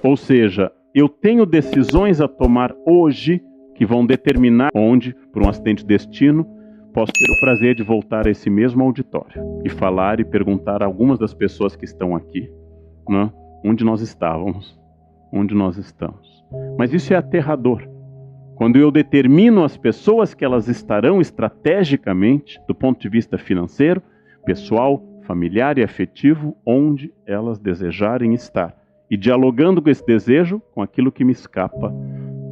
Ou seja, eu tenho decisões a tomar hoje que vão determinar onde, por um acidente de destino, posso ter o prazer de voltar a esse mesmo auditório e falar e perguntar a algumas das pessoas que estão aqui, né, onde nós estávamos, onde nós estamos. Mas isso é aterrador. Quando eu determino as pessoas que elas estarão estrategicamente, do ponto de vista financeiro, pessoal, familiar e afetivo, onde elas desejarem estar. E dialogando com esse desejo, com aquilo que me escapa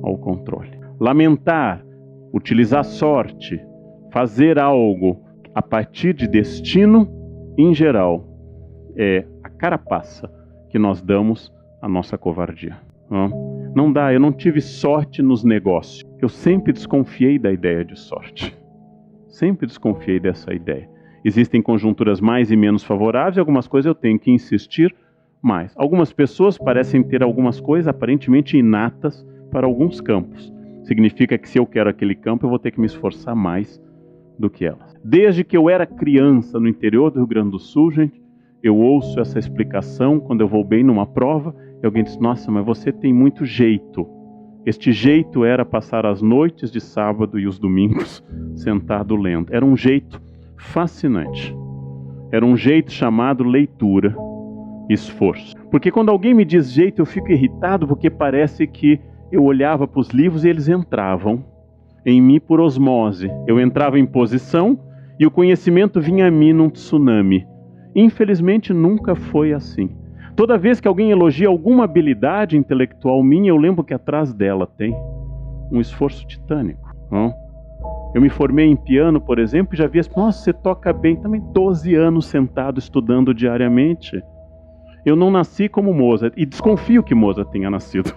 ao controle. Lamentar, utilizar sorte, fazer algo a partir de destino, em geral, é a carapaça que nós damos à nossa covardia. Não dá, eu não tive sorte nos negócios. Eu sempre desconfiei da ideia de sorte. Sempre desconfiei dessa ideia. Existem conjunturas mais e menos favoráveis, algumas coisas eu tenho que insistir mais. Algumas pessoas parecem ter algumas coisas aparentemente inatas para alguns campos. Significa que se eu quero aquele campo, eu vou ter que me esforçar mais do que elas. Desde que eu era criança no interior do Rio Grande do Sul, gente, eu ouço essa explicação quando eu vou bem numa prova e alguém diz, nossa, mas você tem muito jeito. Este jeito era passar as noites de sábado e os domingos sentado lendo. Era um jeito fascinante. Era um jeito chamado leitura, esforço. Porque quando alguém me diz jeito, eu fico irritado porque parece que eu olhava para os livros e eles entravam em mim por osmose. Eu entrava em posição e o conhecimento vinha a mim num tsunami. Infelizmente nunca foi assim. Toda vez que alguém elogia alguma habilidade intelectual minha, eu lembro que atrás dela tem um esforço titânico. Eu me formei em piano, por exemplo, e já vi assim, nossa, você toca bem. Também 12 anos sentado estudando diariamente. Eu não nasci como Mozart, e desconfio que Mozart tenha nascido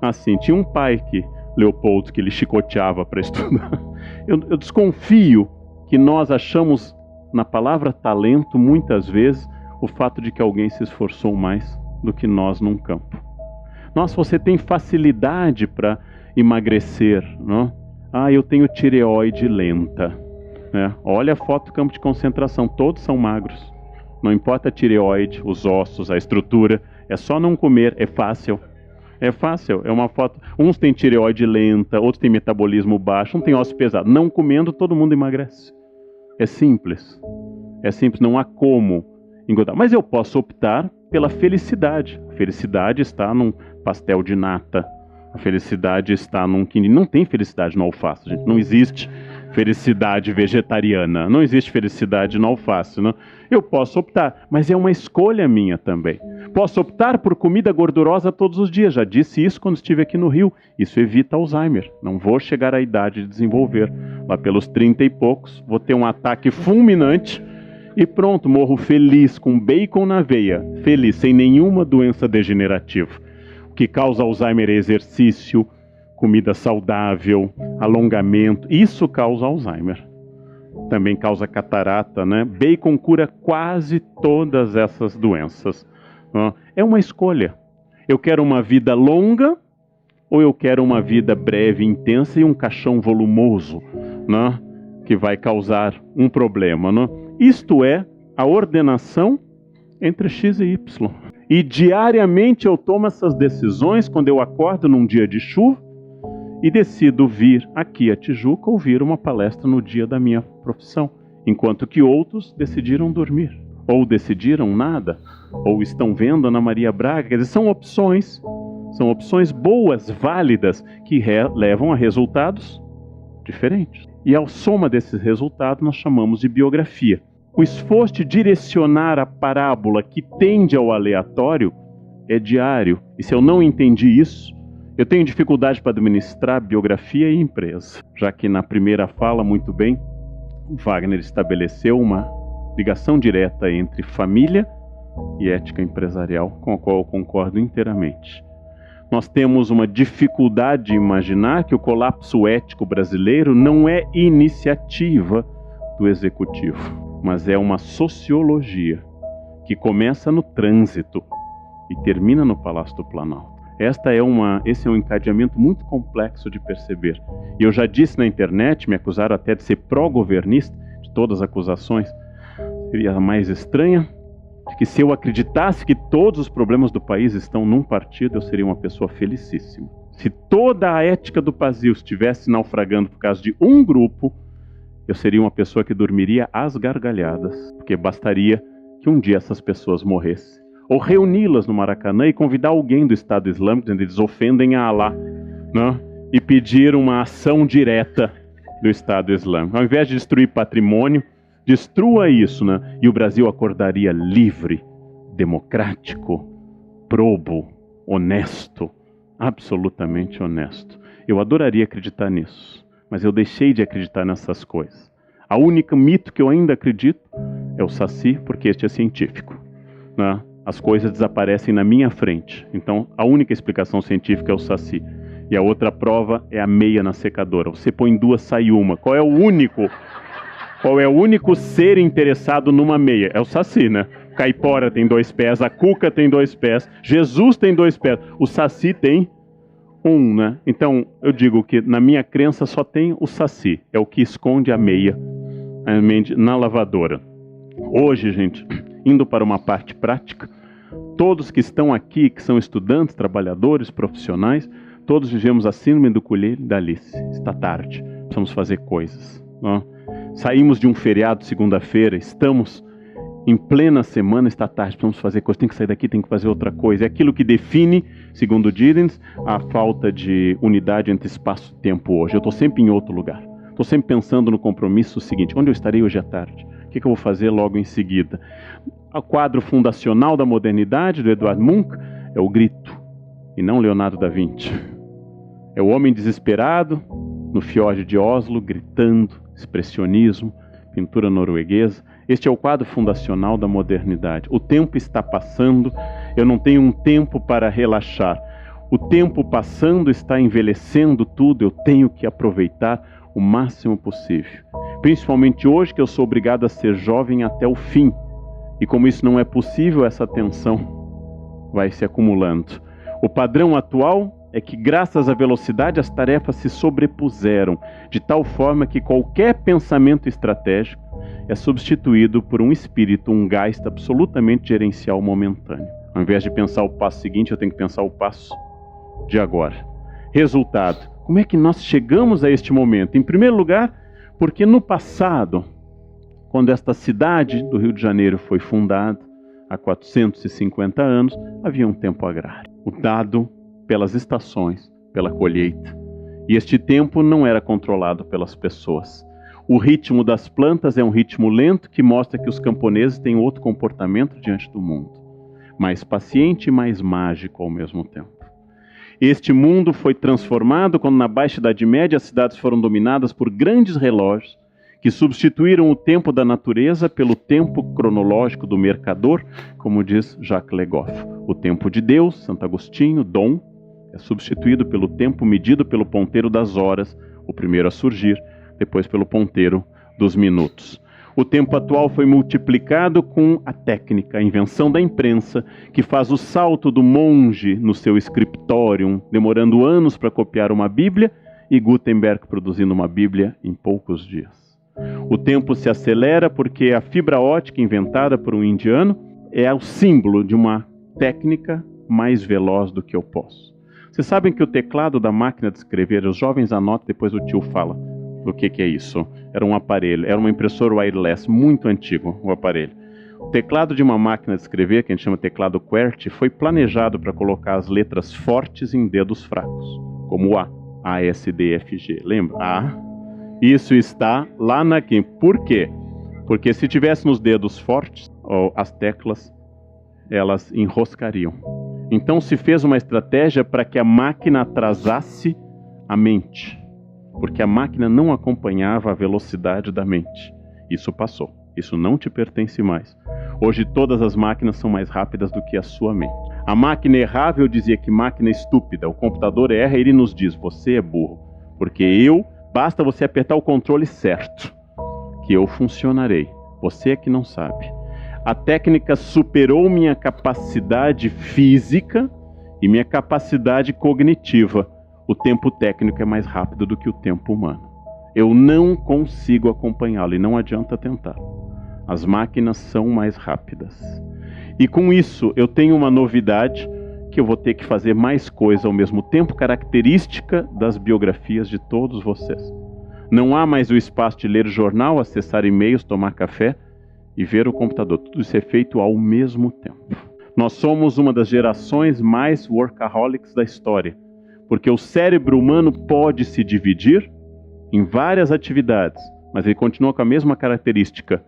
assim. Tinha um pai que Leopoldo que ele chicoteava para estudar. Eu desconfio que nós achamos na palavra talento, muitas vezes, o fato de que alguém se esforçou mais do que nós num campo. Nossa, você tem facilidade para emagrecer, não? Ah, eu tenho tireoide lenta. Olha a foto do campo de concentração, todos são magros. Não importa a tireoide, os ossos, a estrutura, é só não comer, é fácil. É fácil, é uma foto. Uns têm tireoide lenta, outros têm metabolismo baixo, um tem osso pesado. Não comendo, todo mundo emagrece. É simples. É simples, não há como engordar. Mas eu posso optar pela felicidade. A felicidade está num pastel de nata. A felicidade está num quindim. Não tem felicidade no alface, gente. Não existe felicidade vegetariana. Não existe felicidade no alface, não? Eu posso optar, mas é uma escolha minha também. Posso optar por comida gordurosa todos os dias. Já disse isso quando estive aqui no Rio. Isso evita Alzheimer. Não vou chegar à idade de desenvolver. Lá pelos 30 e poucos, vou ter um ataque fulminante e pronto, morro feliz, com bacon na veia. Feliz, sem nenhuma doença degenerativa. O que causa Alzheimer é exercício, comida saudável, alongamento. Isso causa Alzheimer. Também causa catarata, né? Bacon cura quase todas essas doenças. É uma escolha. Eu quero uma vida longa ou eu quero uma vida breve, intensa e um caixão volumoso, né? Que vai causar um problema, né? Isto é a ordenação entre X e Y. E diariamente eu tomo essas decisões quando eu acordo num dia de chuva e decido vir aqui a Tijuca ouvir uma palestra no dia da minha profissão, enquanto que outros decidiram dormir, ou decidiram nada, ou estão vendo Ana Maria Braga. Quer dizer, são opções boas, válidas, que levam a resultados diferentes. E ao soma desses resultados nós chamamos de biografia. O esforço de direcionar a parábola que tende ao aleatório é diário. E se eu não entendi isso, eu tenho dificuldade para administrar biografia e empresa. Já que na primeira fala, muito bem, o Wagner estabeleceu uma ligação direta entre família e ética empresarial, com a qual eu concordo inteiramente. Nós temos uma dificuldade de imaginar que o colapso ético brasileiro não é iniciativa do executivo, mas é uma sociologia que começa no trânsito e termina no Palácio do Planalto. Esse é um encadeamento muito complexo de perceber. E eu já disse na internet, me acusaram até de ser pró-governista, de todas as acusações, seria a mais estranha, de que se eu acreditasse que todos os problemas do país estão num partido, eu seria uma pessoa felicíssima. Se toda a ética do Brasil estivesse naufragando por causa de um grupo, eu seria uma pessoa que dormiria às gargalhadas, porque bastaria que um dia essas pessoas morressem. Ou reuni-las no Maracanã e convidar alguém do Estado Islâmico, dizendo que eles ofendem a Alá, né? E pedir uma ação direta do Estado Islâmico. Ao invés de destruir patrimônio, destrua isso, né? E o Brasil acordaria livre, democrático, probo, honesto, absolutamente honesto. Eu adoraria acreditar nisso, mas eu deixei de acreditar nessas coisas. A única mito que eu ainda acredito é o Saci, porque este é científico, né? As coisas desaparecem na minha frente. Então, a única explicação científica é o Saci. E a outra prova é a meia na secadora. Você põe duas, sai uma. Qual é o único ser interessado numa meia? É o Saci, né? Caipora tem 2 pés, a Cuca tem 2 pés, Jesus tem 2 pés, o Saci tem 1, né? Então, eu digo que na minha crença só tem o Saci. É o que esconde a meia na lavadora. Hoje, gente, indo para uma parte prática, todos que estão aqui, que são estudantes, trabalhadores, profissionais, todos vivemos a síndrome do colher da Alice. Está tarde, precisamos fazer coisas, não? Saímos de um feriado segunda-feira, estamos em plena semana, está tarde, precisamos fazer coisas, tem que sair daqui, tem que fazer outra coisa. É aquilo que define, segundo Giddens, a falta de unidade entre espaço e tempo hoje. Eu estou sempre em outro lugar, estou sempre pensando no compromisso seguinte: onde eu estarei hoje à tarde? O que eu vou fazer logo em seguida? O quadro fundacional da modernidade, do Edvard Munch, é o grito, e não Leonardo da Vinci. É o homem desesperado, no fiord de Oslo, gritando, expressionismo, pintura norueguesa. Este é o quadro fundacional da modernidade. O tempo está passando, eu não tenho um tempo para relaxar. O tempo passando está envelhecendo tudo, eu tenho que aproveitar o máximo possível. Principalmente hoje, que eu sou obrigado a ser jovem até o fim. E como isso não é possível, essa tensão vai se acumulando. O padrão atual é que, graças à velocidade, as tarefas se sobrepuseram, de tal forma que qualquer pensamento estratégico é substituído por um espírito, um gás absolutamente gerencial momentâneo. Ao invés de pensar o passo seguinte, eu tenho que pensar o passo de agora. Resultado: como é que nós chegamos a este momento? Em primeiro lugar, porque no passado, quando esta cidade do Rio de Janeiro foi fundada, há 450 anos, havia um tempo agrário, dado pelas estações, pela colheita. E este tempo não era controlado pelas pessoas. O ritmo das plantas é um ritmo lento que mostra que os camponeses têm outro comportamento diante do mundo, mais paciente e mais mágico ao mesmo tempo. Este mundo foi transformado quando, na Baixa Idade Média, as cidades foram dominadas por grandes relógios que substituíram o tempo da natureza pelo tempo cronológico do mercador, como diz Jacques Le Goff. O tempo de Deus, Santo Agostinho, Dom, é substituído pelo tempo medido pelo ponteiro das horas, o primeiro a surgir, depois pelo ponteiro dos minutos. O tempo atual foi multiplicado com a técnica, a invenção da imprensa, que faz o salto do monge no seu scriptorium, demorando anos para copiar uma Bíblia, e Gutenberg produzindo uma Bíblia em poucos dias. O tempo se acelera porque a fibra ótica inventada por um indiano é o símbolo de uma técnica mais veloz do que eu posso. Vocês sabem que o teclado da máquina de escrever, os jovens anotam, depois o tio fala do que é isso. Era um aparelho, era uma impressora wireless, muito antigo o aparelho. O teclado de uma máquina de escrever, que a gente chama teclado QWERTY, foi planejado para colocar as letras fortes em dedos fracos, como o A, S, D, F, G. Lembra? A. Isso está lá na quim. Por quê? Porque se tivéssemos dedos fortes, as teclas, elas enroscariam. Então se fez uma estratégia para que a máquina atrasasse a mente, porque a máquina não acompanhava a velocidade da mente. Isso passou. Isso não te pertence mais. Hoje todas as máquinas são mais rápidas do que a sua mente. A máquina errava, eu dizia que máquina estúpida. O computador erra e ele nos diz: você é burro. Porque basta você apertar o controle certo, que eu funcionarei. Você é que não sabe. A técnica superou minha capacidade física e minha capacidade cognitiva. O tempo técnico é mais rápido do que o tempo humano. Eu não consigo acompanhá-lo e não adianta tentar. As máquinas são mais rápidas. E com isso eu tenho uma novidade, que eu vou ter que fazer mais coisa ao mesmo tempo, característica das biografias de todos vocês. Não há mais o espaço de ler jornal, acessar e-mails, tomar café e ver o computador. Tudo isso é feito ao mesmo tempo. Nós somos uma das gerações mais workaholics da história, porque o cérebro humano pode se dividir em várias atividades, mas ele continua com a mesma característica.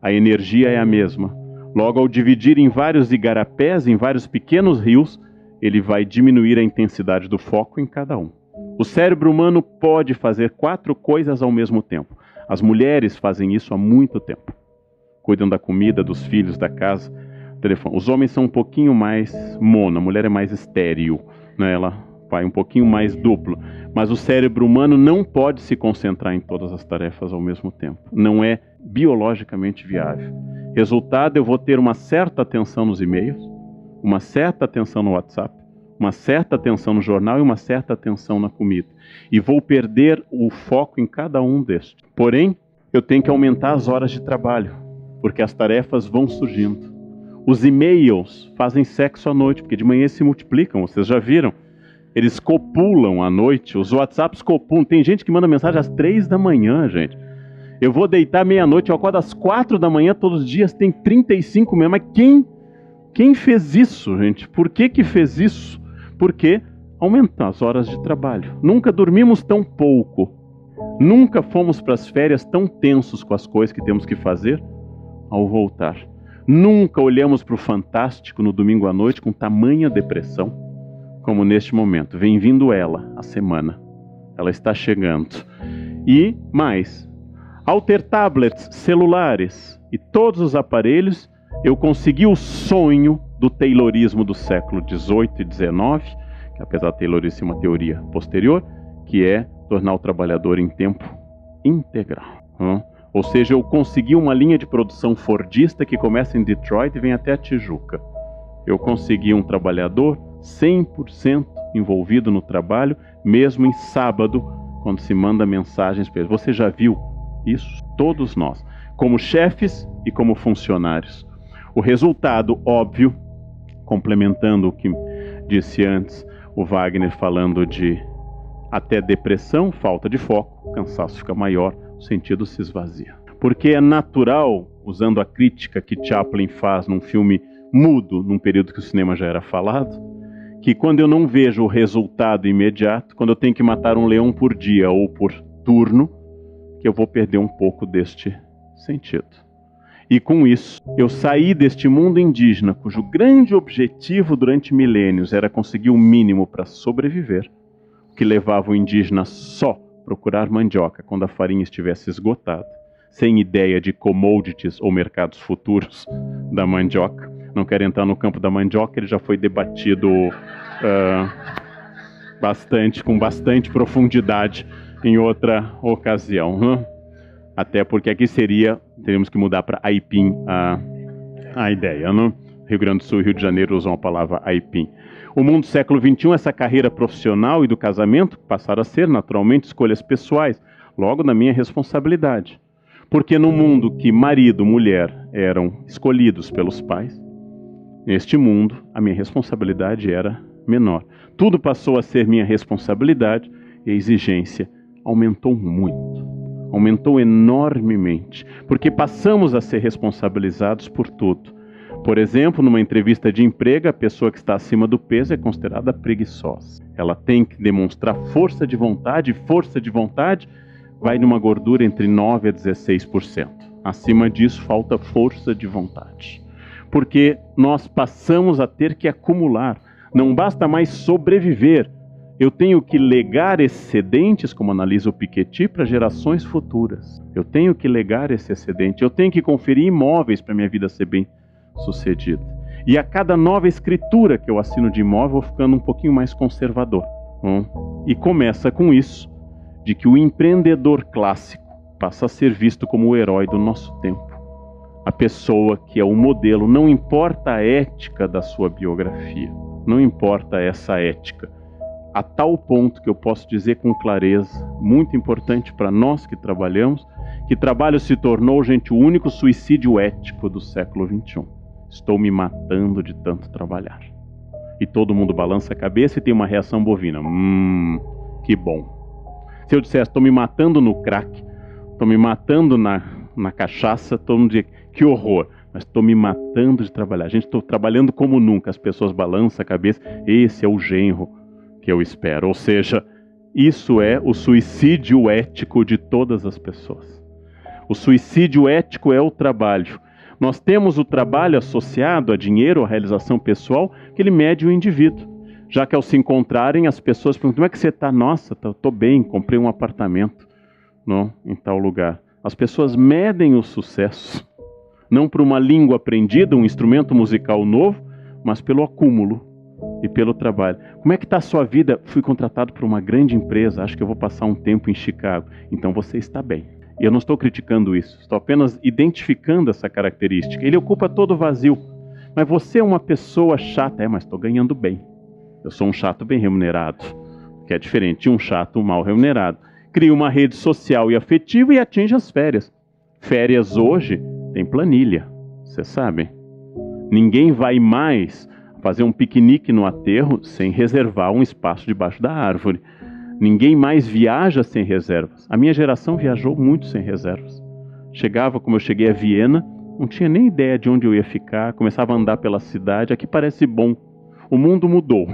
A energia é a mesma. Logo, ao dividir em vários igarapés, em vários pequenos rios, ele vai diminuir a intensidade do foco em cada um. O cérebro humano pode fazer 4 coisas ao mesmo tempo. As mulheres fazem isso há muito tempo. Cuidam da comida, dos filhos, da casa, telefone. Os homens são um pouquinho mais mono, a mulher é mais estéril, né? Ela vai um pouquinho mais duplo. Mas o cérebro humano não pode se concentrar em todas as tarefas ao mesmo tempo. Não é biologicamente viável. Resultado, eu vou ter uma certa atenção nos e-mails, uma certa atenção no WhatsApp, uma certa atenção no jornal e uma certa atenção na comida. E vou perder o foco em cada um destes. Porém, eu tenho que aumentar as horas de trabalho, porque as tarefas vão surgindo. Os e-mails fazem sexo à noite, porque de manhã se multiplicam, vocês já viram. Eles copulam à noite, os WhatsApps copulam. Tem gente que manda mensagem às 3 da manhã, gente. Eu vou deitar meia-noite, eu acordo às 4 da manhã todos os dias, tem 35 mesmo. Mas quem fez isso, gente? Por que fez isso? Porque aumentar as horas de trabalho. Nunca dormimos tão pouco. Nunca fomos para as férias tão tensos com as coisas que temos que fazer ao voltar. Nunca olhamos para o Fantástico no domingo à noite com tamanha depressão como neste momento. Vem vindo ela, a semana. Ela está chegando. E mais, ao ter tablets, celulares e todos os aparelhos, eu consegui o sonho do taylorismo do século XVIII e XIX, que apesar da taylorice ser uma teoria posterior, que é tornar o trabalhador em tempo integral. Ou seja, eu consegui uma linha de produção fordista que começa em Detroit e vem até a Tijuca. Eu consegui um trabalhador 100% envolvido no trabalho, mesmo em sábado, quando se manda mensagens para ele. Você já viu isso? Todos nós, como chefes e como funcionários. O resultado, óbvio, complementando o que disse antes o Wagner, falando de até depressão, falta de foco, o cansaço fica maior, o sentido se esvazia. Porque é natural, usando a crítica que Chaplin faz num filme mudo, num período que o cinema já era falado, que quando eu não vejo o resultado imediato, quando eu tenho que matar um leão por dia ou por turno, que eu vou perder um pouco deste sentido. E com isso, eu saí deste mundo indígena, cujo grande objetivo durante milênios era conseguir o mínimo para sobreviver, que levava o indígena só procurar mandioca quando a farinha estivesse esgotada, sem ideia de commodities ou mercados futuros da mandioca. Não quero entrar no campo da mandioca, ele já foi debatido com bastante profundidade em outra ocasião. Até porque aqui teríamos que mudar para aipim a ideia. Rio Grande do Sul e Rio de Janeiro usam a palavra aipim. O mundo do século XXI, essa carreira profissional e do casamento passaram a ser naturalmente escolhas pessoais, logo na minha responsabilidade. Porque no mundo que marido e mulher eram escolhidos pelos pais, neste mundo a minha responsabilidade era menor. Tudo passou a ser minha responsabilidade e a exigência aumentou muito. Aumentou enormemente, porque passamos a ser responsabilizados por tudo. Por exemplo, numa entrevista de emprego, a pessoa que está acima do peso é considerada preguiçosa. Ela tem que demonstrar força de vontade, e força de vontade vai numa gordura entre 9% a 16%. Acima disso, falta força de vontade. Porque nós passamos a ter que acumular. Não basta mais sobreviver. Eu tenho que legar excedentes, como analisa o Piketty, para gerações futuras. Eu tenho que legar esse excedente. Eu tenho que conferir imóveis para minha vida ser bem sucedida. E a cada nova escritura que eu assino de imóvel, eu vou ficando um pouquinho mais conservador. E começa com isso, de que o empreendedor clássico passa a ser visto como o herói do nosso tempo. A pessoa que é o modelo, não importa a ética da sua biografia, não importa essa ética. A tal ponto que eu posso dizer com clareza, muito importante para nós que trabalhamos, Que trabalho se tornou, gente, o único suicídio ético do século XXI. Estou me matando de tanto trabalhar. E todo mundo balança a cabeça e tem uma reação bovina. Que bom. Se eu dissesse, estou me matando no crack, estou me matando na cachaça, todo mundo diz, que horror. Mas estou me matando de trabalhar. Gente, estou trabalhando como nunca. As pessoas balançam a cabeça. Esse é o genro que eu espero. Ou seja, isso é o suicídio ético de todas as pessoas. O suicídio ético é o trabalho. Nós temos o trabalho associado a dinheiro, a realização pessoal, que ele mede o indivíduo. Já que ao se encontrarem, as pessoas perguntam, como é que você está? Nossa, estou bem, comprei um apartamento em tal lugar. As pessoas medem o sucesso, não por uma língua aprendida, um instrumento musical novo, mas pelo acúmulo e pelo trabalho. Como é que está a sua vida? Fui contratado por uma grande empresa, acho que eu vou passar um tempo em Chicago. Então você está bem. E eu não estou criticando isso, estou apenas identificando essa característica. Ele ocupa todo o vazio. Mas você é uma pessoa chata. Mas estou ganhando bem. Eu sou um chato bem remunerado, que é diferente de um chato mal remunerado. Cria uma rede social e afetiva e atinge as férias. Férias hoje tem planilha, vocês sabem. Ninguém vai mais fazer um piquenique no aterro sem reservar um espaço debaixo da árvore. Ninguém mais viaja sem reservas. A minha geração viajou muito sem reservas. Chegava, como eu cheguei a Viena, não tinha nem ideia de onde eu ia ficar, começava a andar pela cidade, aqui parece bom. O mundo mudou.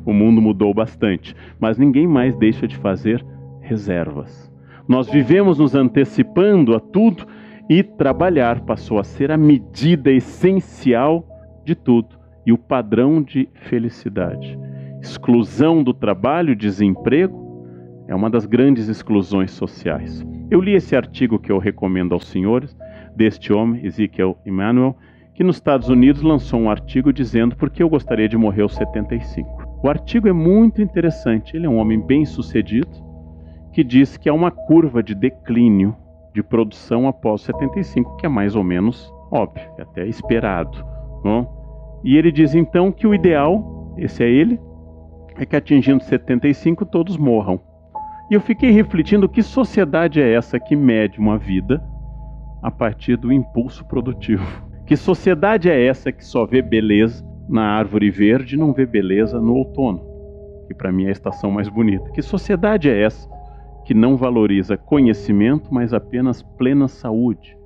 O mundo mudou bastante, mas ninguém mais deixa de fazer reservas. Nós vivemos nos antecipando a tudo e trabalhar passou a ser a medida essencial de tudo e o padrão de felicidade. Exclusão do trabalho, desemprego, é uma das grandes exclusões sociais. Eu li esse artigo que eu recomendo aos senhores, deste homem, Ezekiel Emanuel, que nos Estados Unidos lançou um artigo dizendo por que eu gostaria de morrer aos 75. O artigo é muito interessante, ele é um homem bem-sucedido, que diz que há uma curva de declínio de produção após 75, que é mais ou menos óbvio, é até esperado. Não? E ele diz então que o ideal, esse é ele, é que atingindo 75 todos morram. E eu fiquei refletindo que sociedade é essa que mede uma vida a partir do impulso produtivo. Que sociedade é essa que só vê beleza na árvore verde e não vê beleza no outono? Que para mim é a estação mais bonita. Que sociedade é essa que não valoriza conhecimento, mas apenas plena saúde?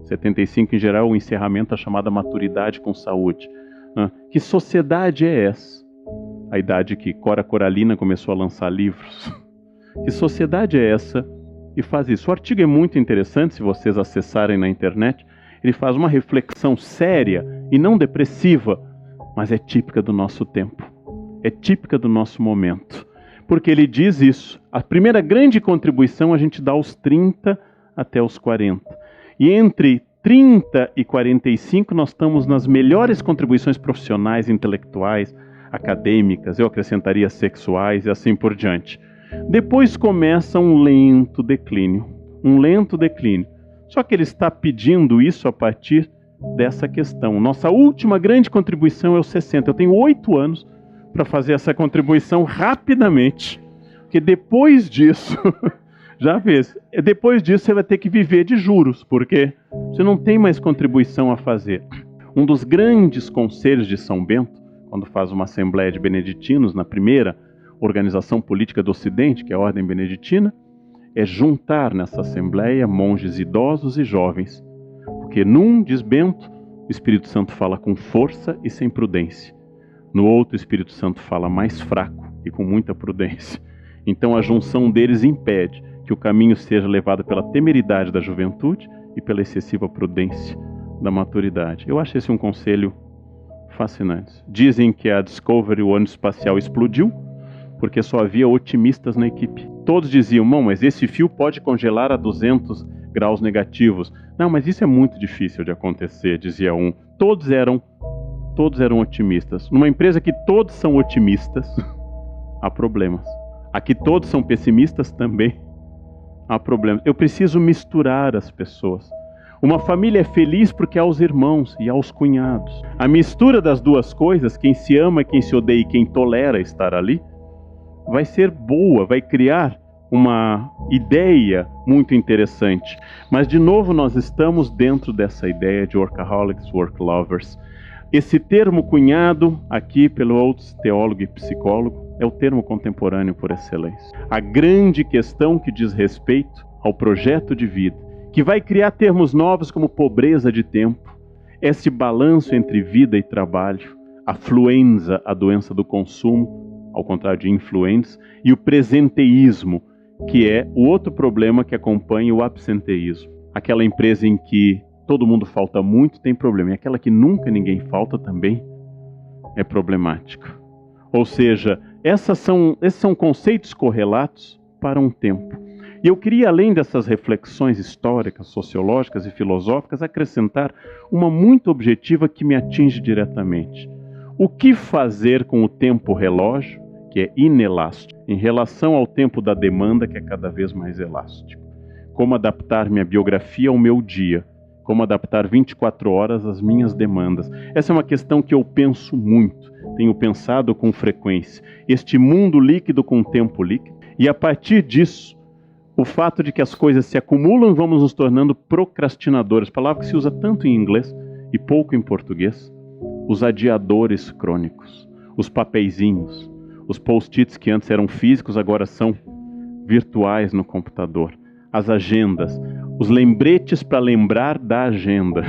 75 em geral é o encerramento da chamada maturidade com saúde. Que sociedade é essa? A idade que Cora Coralina começou a lançar livros. Que sociedade é essa que faz isso? O artigo é muito interessante, se vocês acessarem na internet. Ele faz uma reflexão séria e não depressiva, mas é típica do nosso tempo. É típica do nosso momento. Porque ele diz isso. A primeira grande contribuição a gente dá aos 30 até os 40. E entre 30 e 45 nós estamos nas melhores contribuições profissionais, intelectuais, acadêmicas, eu acrescentaria sexuais e assim por diante. Depois começa um lento declínio. Só que ele está pedindo isso a partir dessa questão. Nossa última grande contribuição é os 60. Eu tenho 8 anos para fazer essa contribuição rapidamente. Porque depois disso, depois disso você vai ter que viver de juros, porque você não tem mais contribuição a fazer. Um dos grandes conselhos de São Bento, quando faz uma assembleia de beneditinos, na primeira organização política do Ocidente, que é a Ordem Beneditina, é juntar nessa assembleia monges idosos e jovens. Porque num, diz Bento, o Espírito Santo fala com força e sem prudência. No outro, o Espírito Santo fala mais fraco e com muita prudência. Então a junção deles impede que o caminho seja levado pela temeridade da juventude e pela excessiva prudência da maturidade. Eu acho esse um conselho fascinante. Dizem que a Discovery, o ônibus espacial, explodiu porque só havia otimistas na equipe. Todos diziam, mas esse fio pode congelar a 200 graus negativos. Não, mas isso é muito difícil de acontecer, dizia um. Todos eram otimistas. Numa empresa que todos são otimistas, há problemas. Aqui todos são pessimistas, também há problemas. Eu preciso misturar as pessoas. Uma família é feliz porque há os irmãos e há os cunhados. A mistura das duas coisas, quem se ama, quem se odeia e quem tolera estar ali, vai ser boa, vai criar uma ideia muito interessante. Mas, de novo, nós estamos dentro dessa ideia de workaholics, work lovers. Esse termo cunhado aqui pelo outro teólogo e psicólogo é o termo contemporâneo por excelência. A grande questão que diz respeito ao projeto de vida, que vai criar termos novos como pobreza de tempo, esse balanço entre vida e trabalho, a fluenza, a doença do consumo, ao contrário de influenza, e o presenteísmo, que é o outro problema que acompanha o absenteísmo. Aquela empresa em que todo mundo falta muito tem problema, e aquela que nunca ninguém falta também é problemática. Ou seja, esses são conceitos correlatos para um tempo. E eu queria, além dessas reflexões históricas, sociológicas e filosóficas, acrescentar uma muito objetiva que me atinge diretamente. O que fazer com o tempo relógio, que é inelástico, em relação ao tempo da demanda, que é cada vez mais elástico? Como adaptar minha biografia ao meu dia? Como adaptar 24 horas às minhas demandas? Essa é uma questão que eu penso muito, tenho pensado com frequência. Este mundo líquido com tempo líquido. E a partir disso, o fato de que as coisas se acumulam, vamos nos tornando procrastinadores, palavra que se usa tanto em inglês e pouco em português. Os adiadores crônicos, os papeizinhos, os post-its que antes eram físicos, agora são virtuais no computador. As agendas, os lembretes para lembrar da agenda.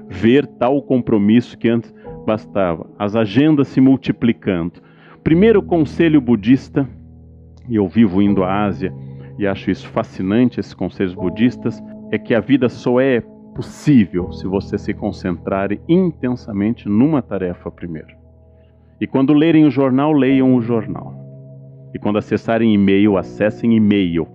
Ver tal compromisso que antes bastava. As agendas se multiplicando. Primeiro conselho budista, e eu vivo indo à Ásia, e acho isso fascinante, esses conselhos budistas, é que a vida só é possível se você se concentrar intensamente numa tarefa primeiro. E quando lerem o jornal, leiam o jornal. E quando acessarem e-mail, acessem e-mail.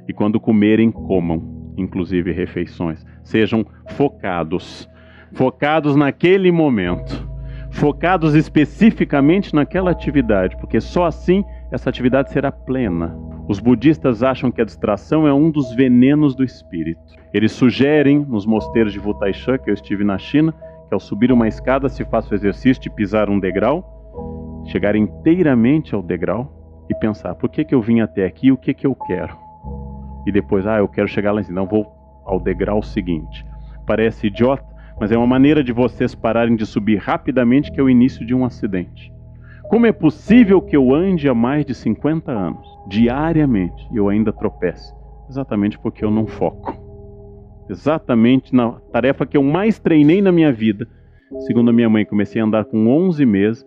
E quando comerem, comam, inclusive refeições. Sejam focados. Focados naquele momento. Focados especificamente naquela atividade, porque só assim essa atividade será plena. Os budistas acham que a distração é um dos venenos do espírito. Eles sugerem, nos mosteiros de Wutaishan, que eu estive na China, que ao subir uma escada se faça o exercício de pisar um degrau, chegar inteiramente ao degrau e pensar, por que eu vim até aqui, o que eu quero? E depois, eu quero chegar lá em cima, não, vou ao degrau seguinte. Parece idiota, mas é uma maneira de vocês pararem de subir rapidamente, que é o início de um acidente. Como é possível que eu ande há mais de 50 anos, diariamente, e eu ainda tropece? Exatamente porque eu não foco. Exatamente na tarefa que eu mais treinei na minha vida. Segundo a minha mãe, comecei a andar com 11 meses,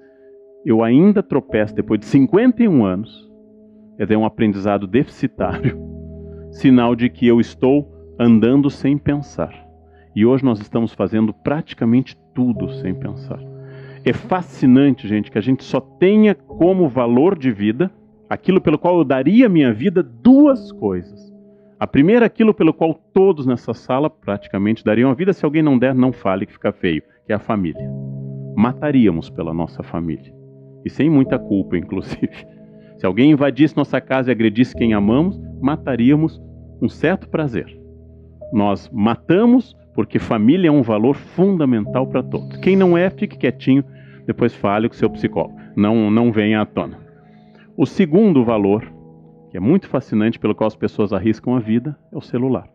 eu ainda tropeço depois de 51 anos. Quer dizer, é um aprendizado deficitário. Sinal de que eu estou andando sem pensar. E hoje nós estamos fazendo praticamente tudo sem pensar. É fascinante, gente, que a gente só tenha como valor de vida aquilo pelo qual eu daria minha vida, duas coisas. A primeira, aquilo pelo qual todos nessa sala praticamente dariam a vida. Se alguém não der, não fale que fica feio, que é a família. Mataríamos pela nossa família. E sem muita culpa, inclusive. Se alguém invadisse nossa casa e agredisse quem amamos, mataríamos com certo prazer. Nós matamos porque família é um valor fundamental para todos. Quem não é, fique quietinho, depois fale com seu psicólogo. Não venha à tona. O segundo valor, que é muito fascinante, pelo qual as pessoas arriscam a vida, é o celular.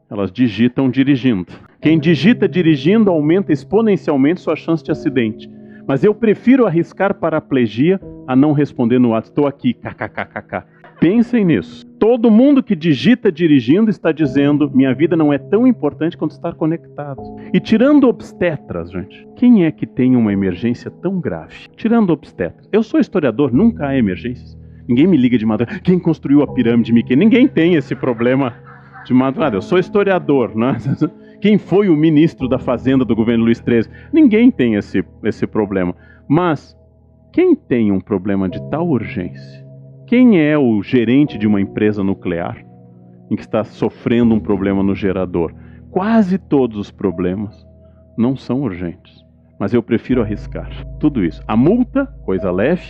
Elas digitam dirigindo. Quem digita dirigindo aumenta exponencialmente sua chance de acidente. Mas eu prefiro arriscar paraplegia a não responder no WhatsApp. Estou aqui, kkkk. Pensem nisso. Todo mundo que digita dirigindo está dizendo, minha vida não é tão importante quanto estar conectado. E tirando obstetras, gente, quem é que tem uma emergência tão grave? Tirando obstetras. Eu sou historiador, nunca há emergências. Ninguém me liga de madrugada. Quem construiu a pirâmide de Miquel? Ninguém tem esse problema de madrugada. Eu sou historiador, né? Quem foi o ministro da Fazenda do governo Luiz XIII? Ninguém tem esse problema. Mas quem tem um problema de tal urgência? Quem é o gerente de uma empresa nuclear em que está sofrendo um problema no gerador? Quase todos os problemas não são urgentes, mas eu prefiro arriscar tudo isso. A multa, coisa leve,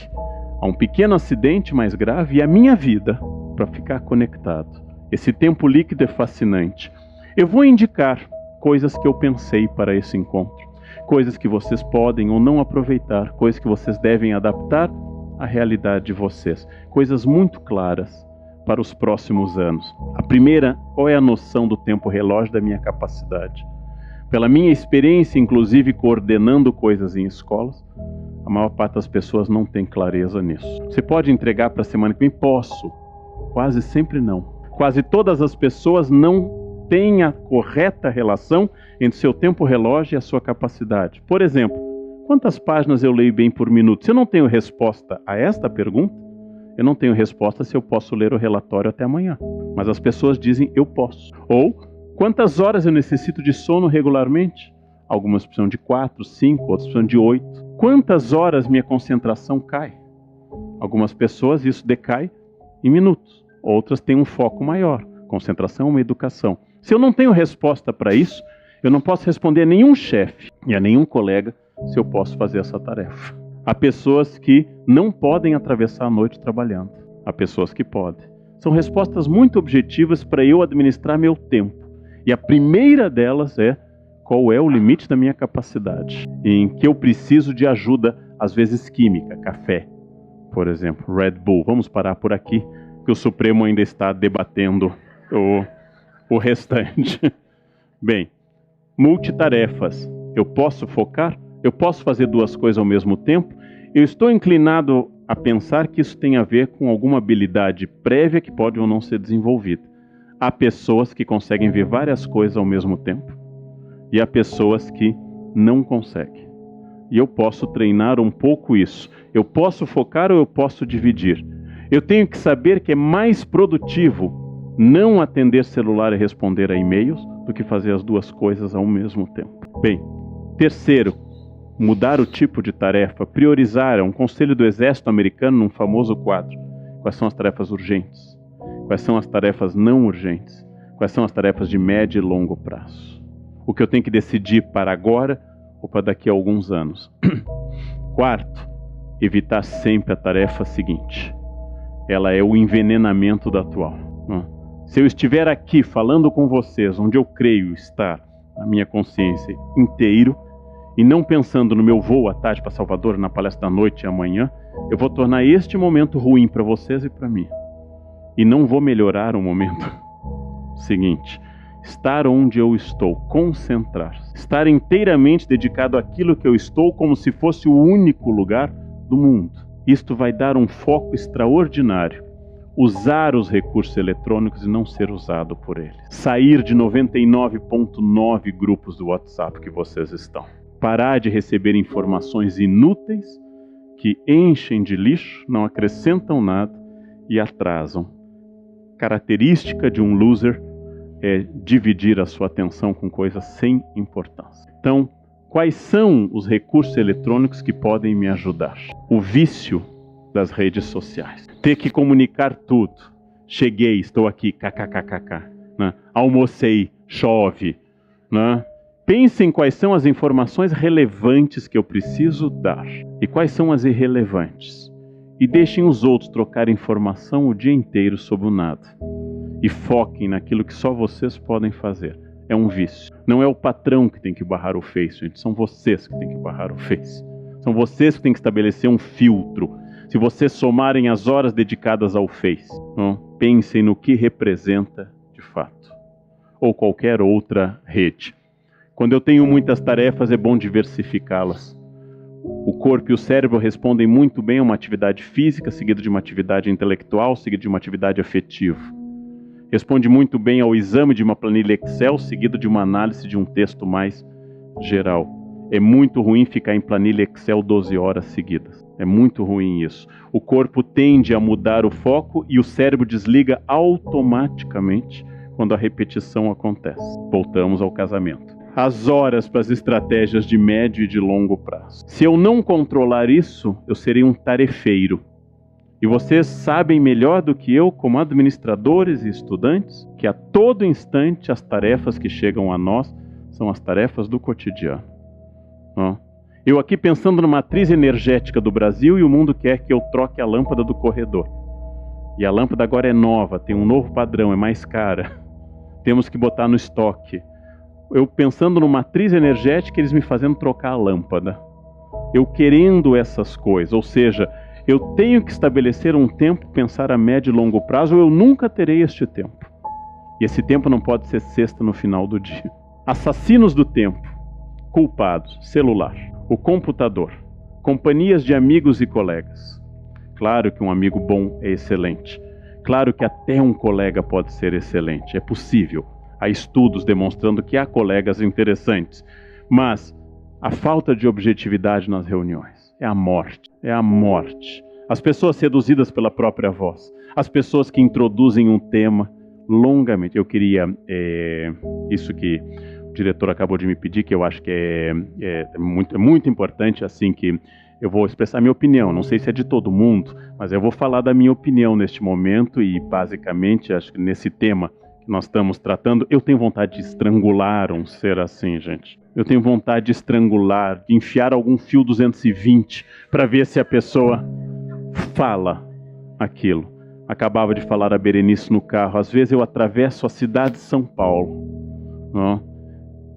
a um pequeno acidente mais grave, e a minha vida para ficar conectado. Esse tempo líquido é fascinante. Eu vou indicar coisas que eu pensei para esse encontro, coisas que vocês podem ou não aproveitar, coisas que vocês devem adaptar à realidade de vocês, coisas muito claras, para os próximos anos. A primeira, qual é a noção do tempo relógio da minha capacidade? Pela minha experiência, inclusive coordenando coisas em escolas, a maior parte das pessoas não tem clareza nisso. Você pode entregar para a semana que vem? Posso. Quase sempre não. Quase todas as pessoas não têm a correta relação entre seu tempo relógio e a sua capacidade. Por exemplo, quantas páginas eu leio bem por minuto? Se eu não tenho resposta a esta pergunta, eu não tenho resposta se eu posso ler o relatório até amanhã. Mas as pessoas dizem eu posso. Ou, quantas horas eu necessito de sono regularmente? Algumas precisam de 4, 5, outras precisam de 8. Quantas horas minha concentração cai? Algumas pessoas isso decai em minutos. Outras têm um foco maior. Concentração é uma educação. Se eu não tenho resposta para isso, eu não posso responder a nenhum chefe e a nenhum colega se eu posso fazer essa tarefa. Há pessoas que não podem atravessar a noite trabalhando. Há pessoas que podem. São respostas muito objetivas para eu administrar meu tempo. E a primeira delas é: qual é o limite da minha capacidade? Em que eu preciso de ajuda, às vezes química, café, por exemplo, Red Bull. Vamos parar por aqui, que o Supremo ainda está debatendo o restante. Bem, multitarefas. Eu posso focar? Eu posso fazer duas coisas ao mesmo tempo? Eu estou inclinado a pensar que isso tem a ver com alguma habilidade prévia que pode ou não ser desenvolvida. Há pessoas que conseguem ver várias coisas ao mesmo tempo e há pessoas que não conseguem. E eu posso treinar um pouco isso. Eu posso focar ou eu posso dividir. Eu tenho que saber que é mais produtivo não atender celular e responder a e-mails do que fazer as duas coisas ao mesmo tempo. Bem, terceiro, mudar o tipo de tarefa, priorizar. É um conselho do Exército americano num famoso quadro. Quais são as tarefas urgentes? Quais são as tarefas não urgentes? Quais são as tarefas de médio e longo prazo? O que eu tenho que decidir para agora ou para daqui a alguns anos. Quarto, evitar sempre a tarefa seguinte. Ela é o envenenamento da atual. Se eu estiver aqui falando com vocês, onde eu creio estar a minha consciência inteiro, e não pensando no meu voo à tarde para Salvador, na palestra da noite e amanhã, eu vou tornar este momento ruim para vocês e para mim. E não vou melhorar o momento seguinte. Estar onde eu estou, concentrar-se. Estar inteiramente dedicado àquilo que eu estou como se fosse o único lugar do mundo. Isto vai dar um foco extraordinário. Usar os recursos eletrônicos e não ser usado por eles. Sair de 99,9 grupos do WhatsApp que vocês estão. Parar de receber informações inúteis que enchem de lixo, não acrescentam nada e atrasam. Característica de um loser é dividir a sua atenção com coisas sem importância. Então, quais são os recursos eletrônicos que podem me ajudar? O vício das redes sociais. Ter que comunicar tudo. Cheguei, estou aqui, kkkk. Né? Almocei, chove. Né? Pensem quais são as informações relevantes que eu preciso dar e quais são as irrelevantes. E deixem os outros trocar informação o dia inteiro sobre o nada. E foquem naquilo que só vocês podem fazer. É um vício. Não é o patrão que tem que barrar o Face, gente. São vocês que têm que barrar o Face. São vocês que têm que estabelecer um filtro. Se vocês somarem as horas dedicadas ao Face, pensem no que representa de fato. Ou qualquer outra rede. Quando eu tenho muitas tarefas, é bom diversificá-las. O corpo e o cérebro respondem muito bem a uma atividade física, seguida de uma atividade intelectual, seguida de uma atividade afetiva. Responde muito bem ao exame de uma planilha Excel, seguido de uma análise de um texto mais geral. É muito ruim ficar em planilha Excel 12 horas seguidas. É muito ruim isso. O corpo tende a mudar o foco e o cérebro desliga automaticamente quando a repetição acontece. Voltamos ao casamento. As horas para as estratégias de médio e de longo prazo. Se eu não controlar isso, eu serei um tarefeiro. E vocês sabem melhor do que eu, como administradores e estudantes, que a todo instante as tarefas que chegam a nós são as tarefas do cotidiano. Eu aqui pensando na matriz energética do Brasil e o mundo quer que eu troque a lâmpada do corredor. E a lâmpada agora é nova, tem um novo padrão, é mais cara. Temos que botar no estoque. Eu pensando numa matriz energética, eles me fazendo trocar a lâmpada. Eu querendo essas coisas, ou seja, Eu tenho que estabelecer um tempo, pensar a médio e longo prazo, ou eu nunca terei este tempo. E esse tempo não pode ser sexta no final do dia. Assassinos do tempo, culpados, celular, o computador, companhias de amigos e colegas. Claro que um amigo bom é excelente. Claro que até um colega pode ser excelente, é possível. Há estudos demonstrando que há colegas interessantes. Mas a falta de objetividade nas reuniões é a morte. É a morte. As pessoas seduzidas pela própria voz. As pessoas que introduzem um tema longamente. Eu queria, isso que o diretor acabou de me pedir, que eu acho que é muito importante, assim, que eu vou expressar minha opinião. Não sei se é de todo mundo, mas eu vou falar da minha opinião neste momento e, basicamente, acho que nesse tema que nós estamos tratando, eu tenho vontade de estrangular um ser assim, gente. Eu tenho vontade de estrangular, de enfiar algum fio 220 para ver se a pessoa fala aquilo. Acabava de falar a Berenice no carro. Às vezes eu atravesso a cidade de São Paulo, não,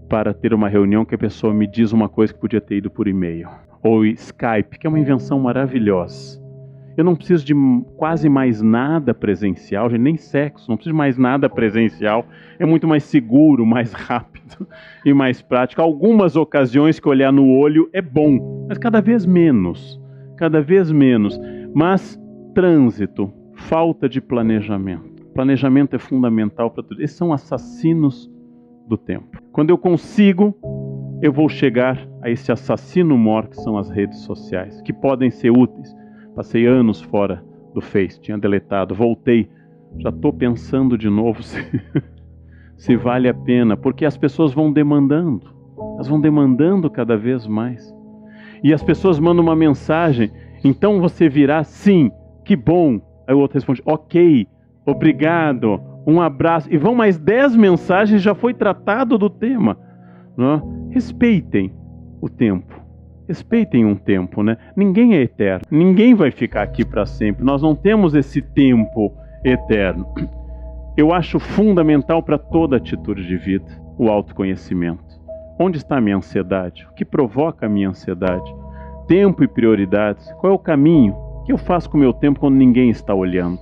para ter uma reunião que a pessoa me diz uma coisa que podia ter ido por e-mail. Ou Skype, que é uma invenção maravilhosa. Eu não preciso de quase mais nada presencial, gente, nem sexo, não preciso de mais nada presencial. É muito mais seguro, mais rápido e mais prático. Algumas ocasiões que olhar no olho é bom, mas cada vez menos. Cada vez menos. Mas trânsito, falta de planejamento. Planejamento é fundamental para tudo. Esses são assassinos do tempo. Quando eu consigo, eu vou chegar a esse assassino mor que são as redes sociais, que podem ser úteis. Passei anos fora do Face, tinha deletado, voltei, já estou pensando de novo se vale a pena, porque as pessoas vão demandando, elas vão demandando cada vez mais. E as pessoas mandam uma mensagem, então você virá, sim, que bom. Aí o outro responde, ok, obrigado, um abraço. E vão mais 10 mensagens, já foi tratado do tema. Não? Respeitem o tempo. Respeitem um tempo, né? Ninguém é eterno. Ninguém vai ficar aqui para sempre. Nós não temos esse tempo eterno. Eu acho fundamental para toda atitude de vida o autoconhecimento. Onde está a minha ansiedade? O que provoca a minha ansiedade? Tempo e prioridades. Qual é o caminho? O que eu faço com o meu tempo quando ninguém está olhando?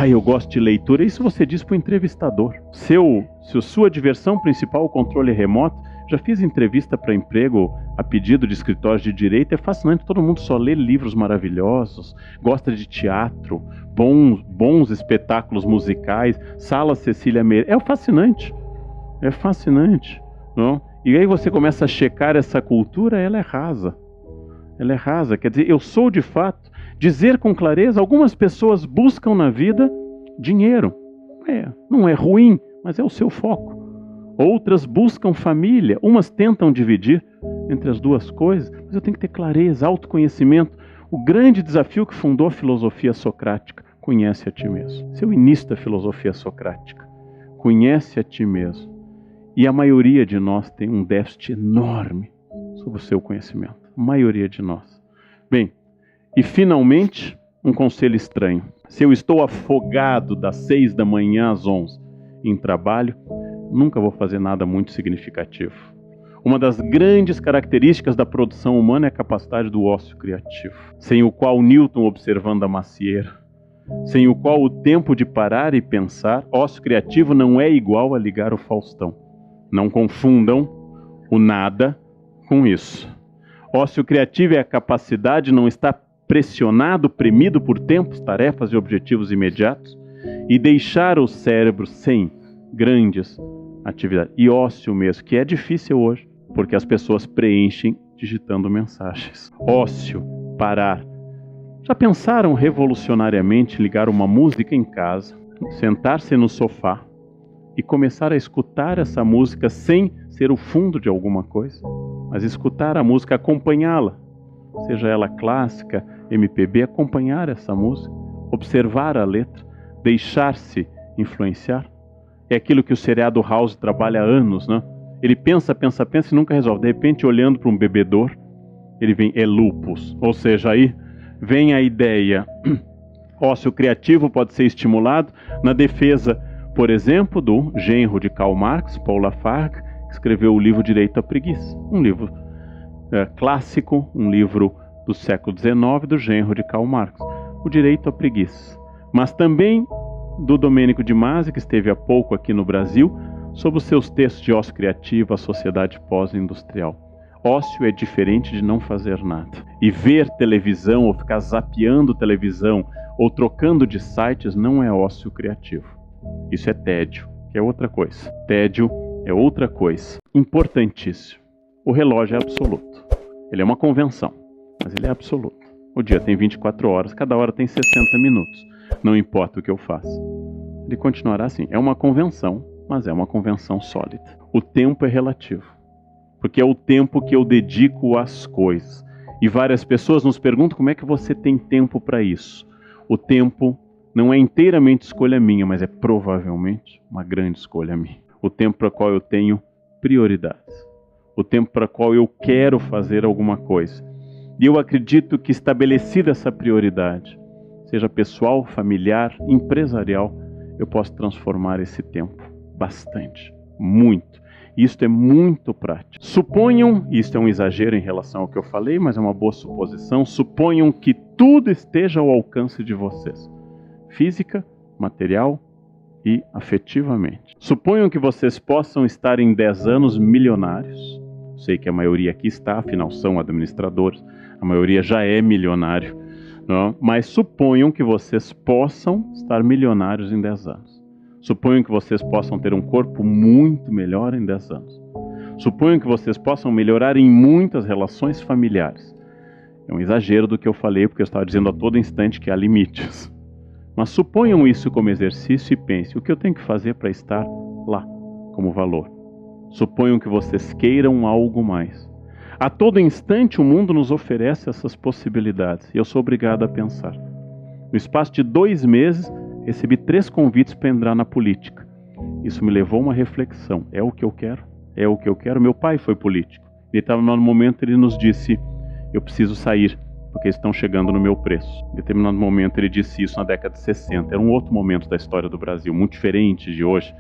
Eu gosto de leitura. Isso você diz para o entrevistador. Se a sua diversão principal é o controle remoto, já fiz entrevista para emprego a pedido de escritórios de direito, é fascinante, todo mundo só lê livros maravilhosos, gosta de teatro, bons espetáculos musicais, Sala Cecília Meirelles, é fascinante, não? E aí você começa a checar essa cultura, ela é rasa, quer dizer, eu sou de fato, dizer com clareza, algumas pessoas buscam na vida dinheiro, não é ruim, mas é o seu foco. Outras buscam família, umas tentam dividir entre as duas coisas, mas eu tenho que ter clareza, autoconhecimento. O grande desafio que fundou a filosofia socrática, conhece a ti mesmo. Esse é o início da filosofia socrática, conhece a ti mesmo. E a maioria de nós tem um déficit enorme sobre o seu conhecimento, a maioria de nós. Bem, e finalmente, um conselho estranho. Se eu estou afogado das 6 da manhã às 11 em trabalho, nunca vou fazer nada muito significativo. Uma das grandes características da produção humana é a capacidade do ócio criativo, sem o qual Newton observando a macieira, sem o qual o tempo de parar e pensar, ócio criativo não é igual a ligar o Faustão. Não confundam o nada com isso. Ócio criativo é a capacidade de não estar pressionado, premido por tempos, tarefas e objetivos imediatos e deixar o cérebro sem grandes atividades. E ócio mesmo, que é difícil hoje, porque as pessoas preenchem digitando mensagens. Ócio, parar. Já pensaram revolucionariamente ligar uma música em casa, sentar-se no sofá e começar a escutar essa música sem ser o fundo de alguma coisa, mas escutar a música, acompanhá-la, seja ela clássica, MPB, acompanhar essa música, observar a letra, deixar-se influenciar? É aquilo que o seriado House trabalha há anos, né? Ele pensa e nunca resolve. De repente, olhando para um bebedouro, ele vem, é lupus. Ou seja, aí vem a ideia. Ócio criativo pode ser estimulado na defesa, por exemplo, do genro de Karl Marx, Paul Lafargue, que escreveu o livro Direito à Preguiça. Um livro clássico, um livro do século XIX do genro de Karl Marx, o direito à preguiça. Mas também do Domênico de Masi, que esteve há pouco aqui no Brasil, sobre os seus textos de ócio criativo, a sociedade pós-industrial. Ócio é diferente de não fazer nada. E ver televisão ou ficar zapeando televisão ou trocando de sites não é ócio criativo. Isso é tédio, que é outra coisa. Tédio é outra coisa. Importantíssimo. O relógio é absoluto. Ele é uma convenção, mas ele é absoluto. O dia tem 24 horas, cada hora tem 60 minutos. Não importa o que eu faça. Ele continuará assim. É uma convenção, mas é uma convenção sólida. O tempo é relativo, porque é o tempo que eu dedico às coisas. E várias pessoas nos perguntam como é que você tem tempo para isso. O tempo não é inteiramente escolha minha, mas é provavelmente uma grande escolha minha. O tempo para o qual eu tenho prioridades. O tempo para o qual eu quero fazer alguma coisa. E eu acredito que estabelecida essa prioridade, seja pessoal, familiar, empresarial, eu posso transformar esse tempo bastante, muito. Isto é muito prático. Suponham, isto é um exagero em relação ao que eu falei, mas é uma boa suposição, suponham que tudo esteja ao alcance de vocês. Física, material e afetivamente. Suponham que vocês possam estar em 10 anos milionários. Sei que a maioria aqui está, afinal são administradores, a maioria já é milionário, não? Mas suponham que vocês possam estar milionários em 10 anos. Suponham que vocês possam ter um corpo muito melhor em 10 anos. Suponham que vocês possam melhorar em muitas relações familiares. É um exagero do que eu falei, porque eu estava dizendo a todo instante que há limites. Mas suponham isso como exercício e pensem, o que eu tenho que fazer para estar lá, como valor? Suponham que vocês queiram algo mais. A todo instante o mundo nos oferece essas possibilidades, e eu sou obrigado a pensar. No espaço de 2 meses, recebi 3 convites para entrar na política. Isso me levou a uma reflexão. É o que eu quero? É o que eu quero? Meu pai foi político. Ele estava no momento, ele nos disse, eu preciso sair, porque estão chegando no meu preço. Em determinado momento ele disse isso na década de 60. Era um outro momento da história do Brasil, muito diferente de hoje.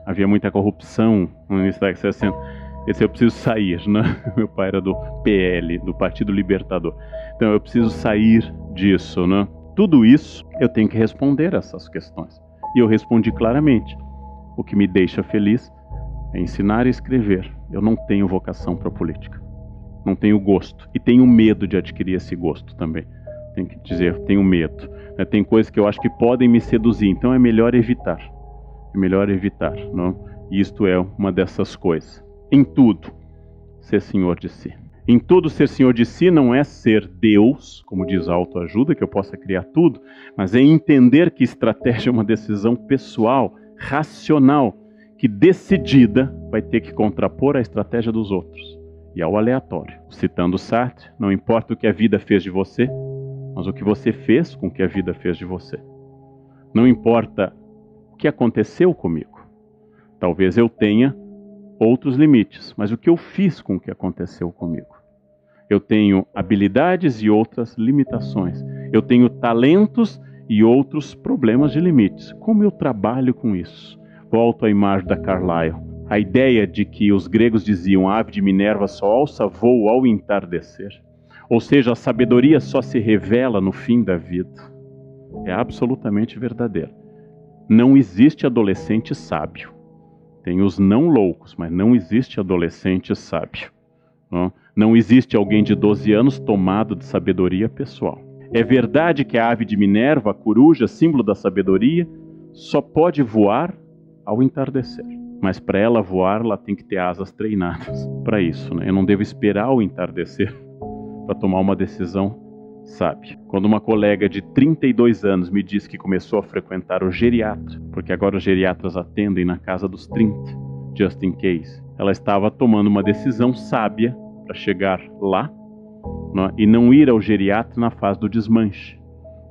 Havia muita corrupção no início da década de 60. Ele disse, eu preciso sair, né? Meu pai era do PL, do Partido Libertador. Então eu preciso sair disso, né? Tudo isso, eu tenho que responder essas questões. E eu respondi claramente. O que me deixa feliz é ensinar e escrever. Eu não tenho vocação para a política. Não tenho gosto. E tenho medo de adquirir esse gosto também. Tenho que dizer, tenho medo. Tem coisas que eu acho que podem me seduzir, então é melhor evitar. É melhor evitar, não? E isto é uma dessas coisas. Em tudo, ser senhor de si. Em tudo, ser senhor de si não é ser Deus, como diz a autoajuda, que eu possa criar tudo, mas é entender que estratégia é uma decisão pessoal, racional, que decidida vai ter que contrapor a estratégia dos outros e ao aleatório. Citando Sartre, não importa o que a vida fez de você, mas o que você fez com o que a vida fez de você. Não importa o que aconteceu comigo. Talvez eu tenha outros limites, mas o que eu fiz com o que aconteceu comigo? Eu tenho habilidades e outras limitações. Eu tenho talentos e outros problemas de limites. Como eu trabalho com isso? Volto à imagem da Carlyle. A ideia de que os gregos diziam a ave de Minerva só alça voo ao entardecer. Ou seja, a sabedoria só se revela no fim da vida. É absolutamente verdadeira. Não existe adolescente sábio. Tem os não loucos, mas não existe adolescente sábio. Não existe alguém de 12 anos tomado de sabedoria pessoal. É verdade que a ave de Minerva, a coruja, símbolo da sabedoria, só pode voar ao entardecer. Mas para ela voar, ela tem que ter asas treinadas para isso, né? Eu não devo esperar o entardecer para tomar uma decisão sábia. Quando uma colega de 32 anos me disse que começou a frequentar o geriatra, porque agora os geriatras atendem na casa dos 30, just in case, ela estava tomando uma decisão sábia para chegar lá, né, e não ir ao geriatra na fase do desmanche.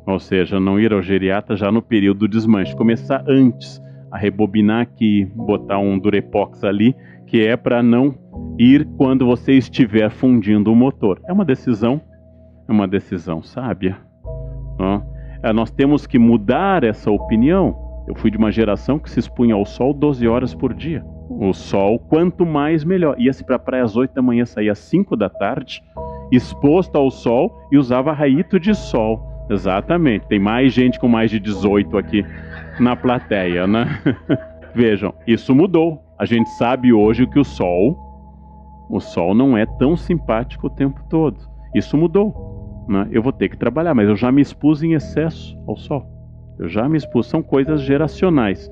Ou seja, não ir ao geriatra já no período do desmanche, começar antes a rebobinar aqui, botar um durepox ali, que é para não ir quando você estiver fundindo o motor. É uma decisão sábia. Nós temos que mudar essa opinião. Eu fui de uma geração que se expunha ao sol 12 horas por dia. O sol, quanto mais melhor. Ia-se para a praia às 8 da manhã, saía às 5 da tarde exposto ao sol e usava raíto de sol. Exatamente, tem mais gente com mais de 18 aqui na plateia, né? Vejam, isso mudou. A gente sabe hoje que o sol não é tão simpático o tempo todo. Isso mudou, né? Eu vou ter que trabalhar, mas eu já me expus em excesso ao sol. Eu já me expus, são coisas geracionais.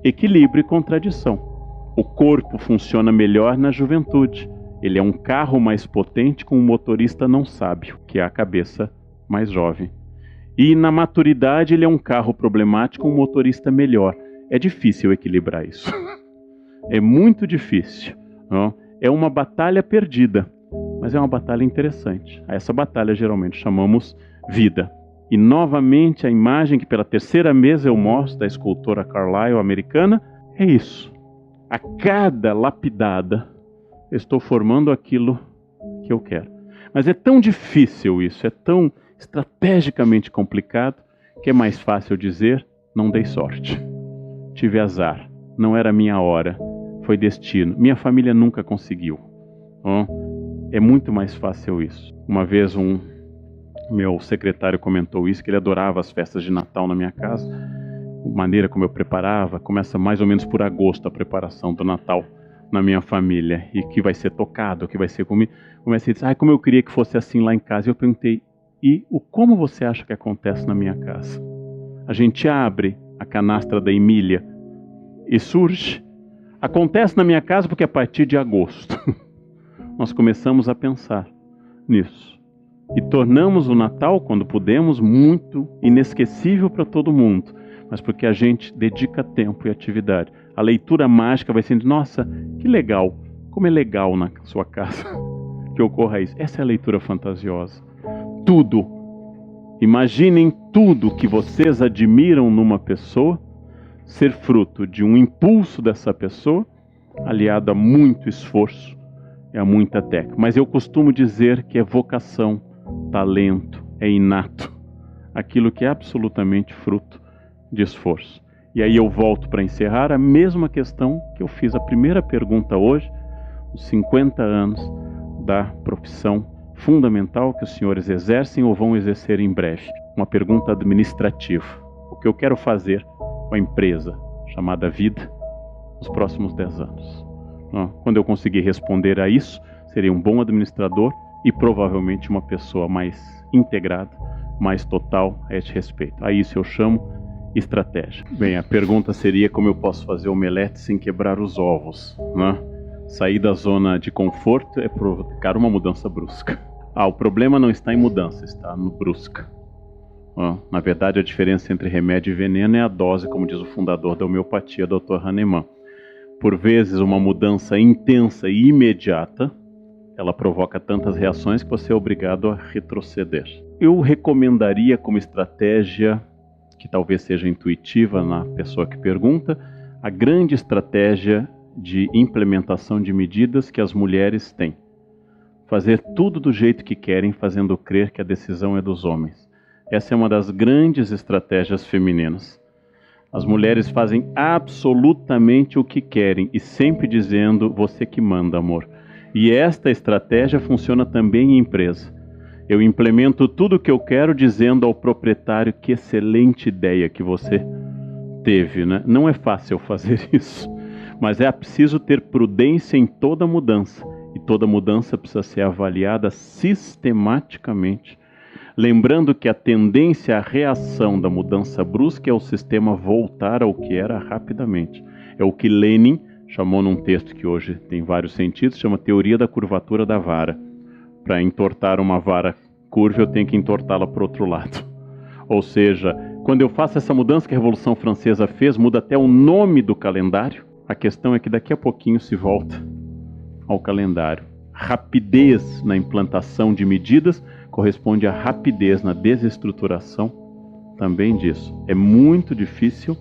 Equilíbrio e contradição. O corpo funciona melhor na juventude. Ele é um carro mais potente com um motorista não sábio, que é a cabeça mais jovem. E na maturidade ele é um carro problemático com um motorista melhor. É difícil equilibrar isso. É muito difícil. Não? É uma batalha perdida, mas é uma batalha interessante. A essa batalha geralmente chamamos vida. E novamente a imagem que pela terceira vez eu mostro da escultora Carlyle americana é isso. A cada lapidada eu estou formando aquilo que eu quero. Mas é tão difícil isso, é tão estrategicamente complicado, que é mais fácil dizer, não dei sorte. Tive azar, não era minha hora, foi destino. Minha família nunca conseguiu. É muito mais fácil isso. Uma vez meu secretário comentou isso, que ele adorava as festas de Natal na minha casa. A maneira como eu preparava, começa mais ou menos por agosto a preparação do Natal na minha família. E que vai ser tocado, que vai ser comido. Comecei a dizer, como eu queria que fosse assim lá em casa. E eu perguntei, como você acha que acontece na minha casa? A gente abre a canastra da Emília e surge. Acontece na minha casa porque a partir de agosto nós começamos a pensar nisso. E tornamos o Natal, quando pudemos, muito inesquecível para todo mundo. Mas porque a gente dedica tempo e atividade. A leitura mágica vai sendo, nossa, que legal. Como é legal na sua casa que ocorra isso. Essa é a leitura fantasiosa. Tudo. Imaginem tudo que vocês admiram numa pessoa ser fruto de um impulso dessa pessoa, aliado a muito esforço e a muita técnica. Mas eu costumo dizer que é vocação, talento, é inato. Aquilo que é absolutamente fruto de esforço. E aí eu volto para encerrar a mesma questão que eu fiz a primeira pergunta hoje, os 50 anos da profissão fundamental que os senhores exercem ou vão exercer em breve. Uma pergunta administrativa. O que eu quero fazer com a empresa chamada vida nos próximos 10 anos? Quando eu conseguir responder a isso, serei um bom administrador e provavelmente uma pessoa mais integrada, mais total a este respeito. A isso eu chamo estratégia. Bem, a pergunta seria como eu posso fazer omelete sem quebrar os ovos, né? Sair da zona de conforto é provocar uma mudança brusca. O problema não está em mudança, está no brusca. Na verdade, a diferença entre remédio e veneno é a dose, como diz o fundador da homeopatia, Dr. Hahnemann. Por vezes, uma mudança intensa e imediata, ela provoca tantas reações que você é obrigado a retroceder. Eu recomendaria como estratégia, que talvez seja intuitiva na pessoa que pergunta, a grande estratégia de implementação de medidas que as mulheres têm. Fazer tudo do jeito que querem, fazendo crer que a decisão é dos homens. Essa é uma das grandes estratégias femininas. As mulheres fazem absolutamente o que querem e sempre dizendo, você que manda, amor. E esta estratégia funciona também em empresa. Eu implemento tudo o que eu quero dizendo ao proprietário que excelente ideia que você teve, né? Não é fácil fazer isso, mas é preciso ter prudência em toda mudança. E toda mudança precisa ser avaliada sistematicamente. Lembrando que a tendência à reação da mudança brusca é o sistema voltar ao que era rapidamente. É o que Lenin chamou num texto que hoje tem vários sentidos, chama teoria da curvatura da vara. Para entortar uma vara curva, eu tenho que entortá-la para o outro lado. Ou seja, quando eu faço essa mudança que a Revolução Francesa fez, muda até o nome do calendário. A questão é que daqui a pouquinho se volta ao calendário. Rapidez na implantação de medidas corresponde à rapidez na desestruturação também disso. É muito difícil,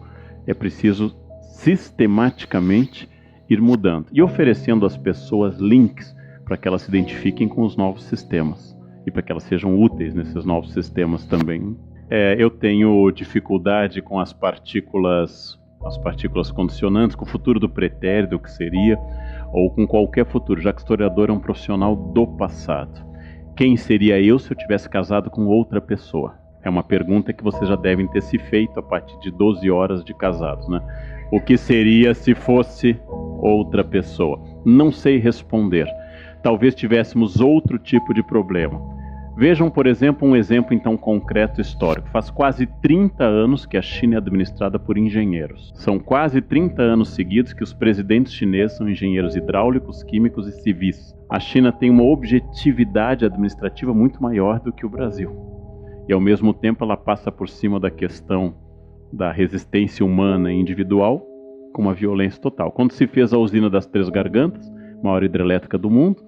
é preciso sistematicamente ir mudando e oferecendo às pessoas links para que elas se identifiquem com os novos sistemas e para que elas sejam úteis nesses novos sistemas também. Eu tenho dificuldade com as partículas condicionantes, com o futuro do pretérito, o que seria, ou com qualquer futuro, já que o historiador é um profissional do passado. Quem seria eu se eu tivesse casado com outra pessoa? É uma pergunta que vocês já devem ter se feito a partir de 12 horas de casados, né? O que seria se fosse outra pessoa? Não sei responder. Talvez tivéssemos outro tipo de problema. Vejam, por exemplo, um exemplo então concreto histórico. Faz quase 30 anos que a China é administrada por engenheiros. São quase 30 anos seguidos que os presidentes chineses são engenheiros hidráulicos, químicos e civis. A China tem uma objetividade administrativa muito maior do que o Brasil. E ao mesmo tempo ela passa por cima da questão da resistência humana e individual com uma violência total. Quando se fez a usina das Três Gargantas, maior hidrelétrica do mundo,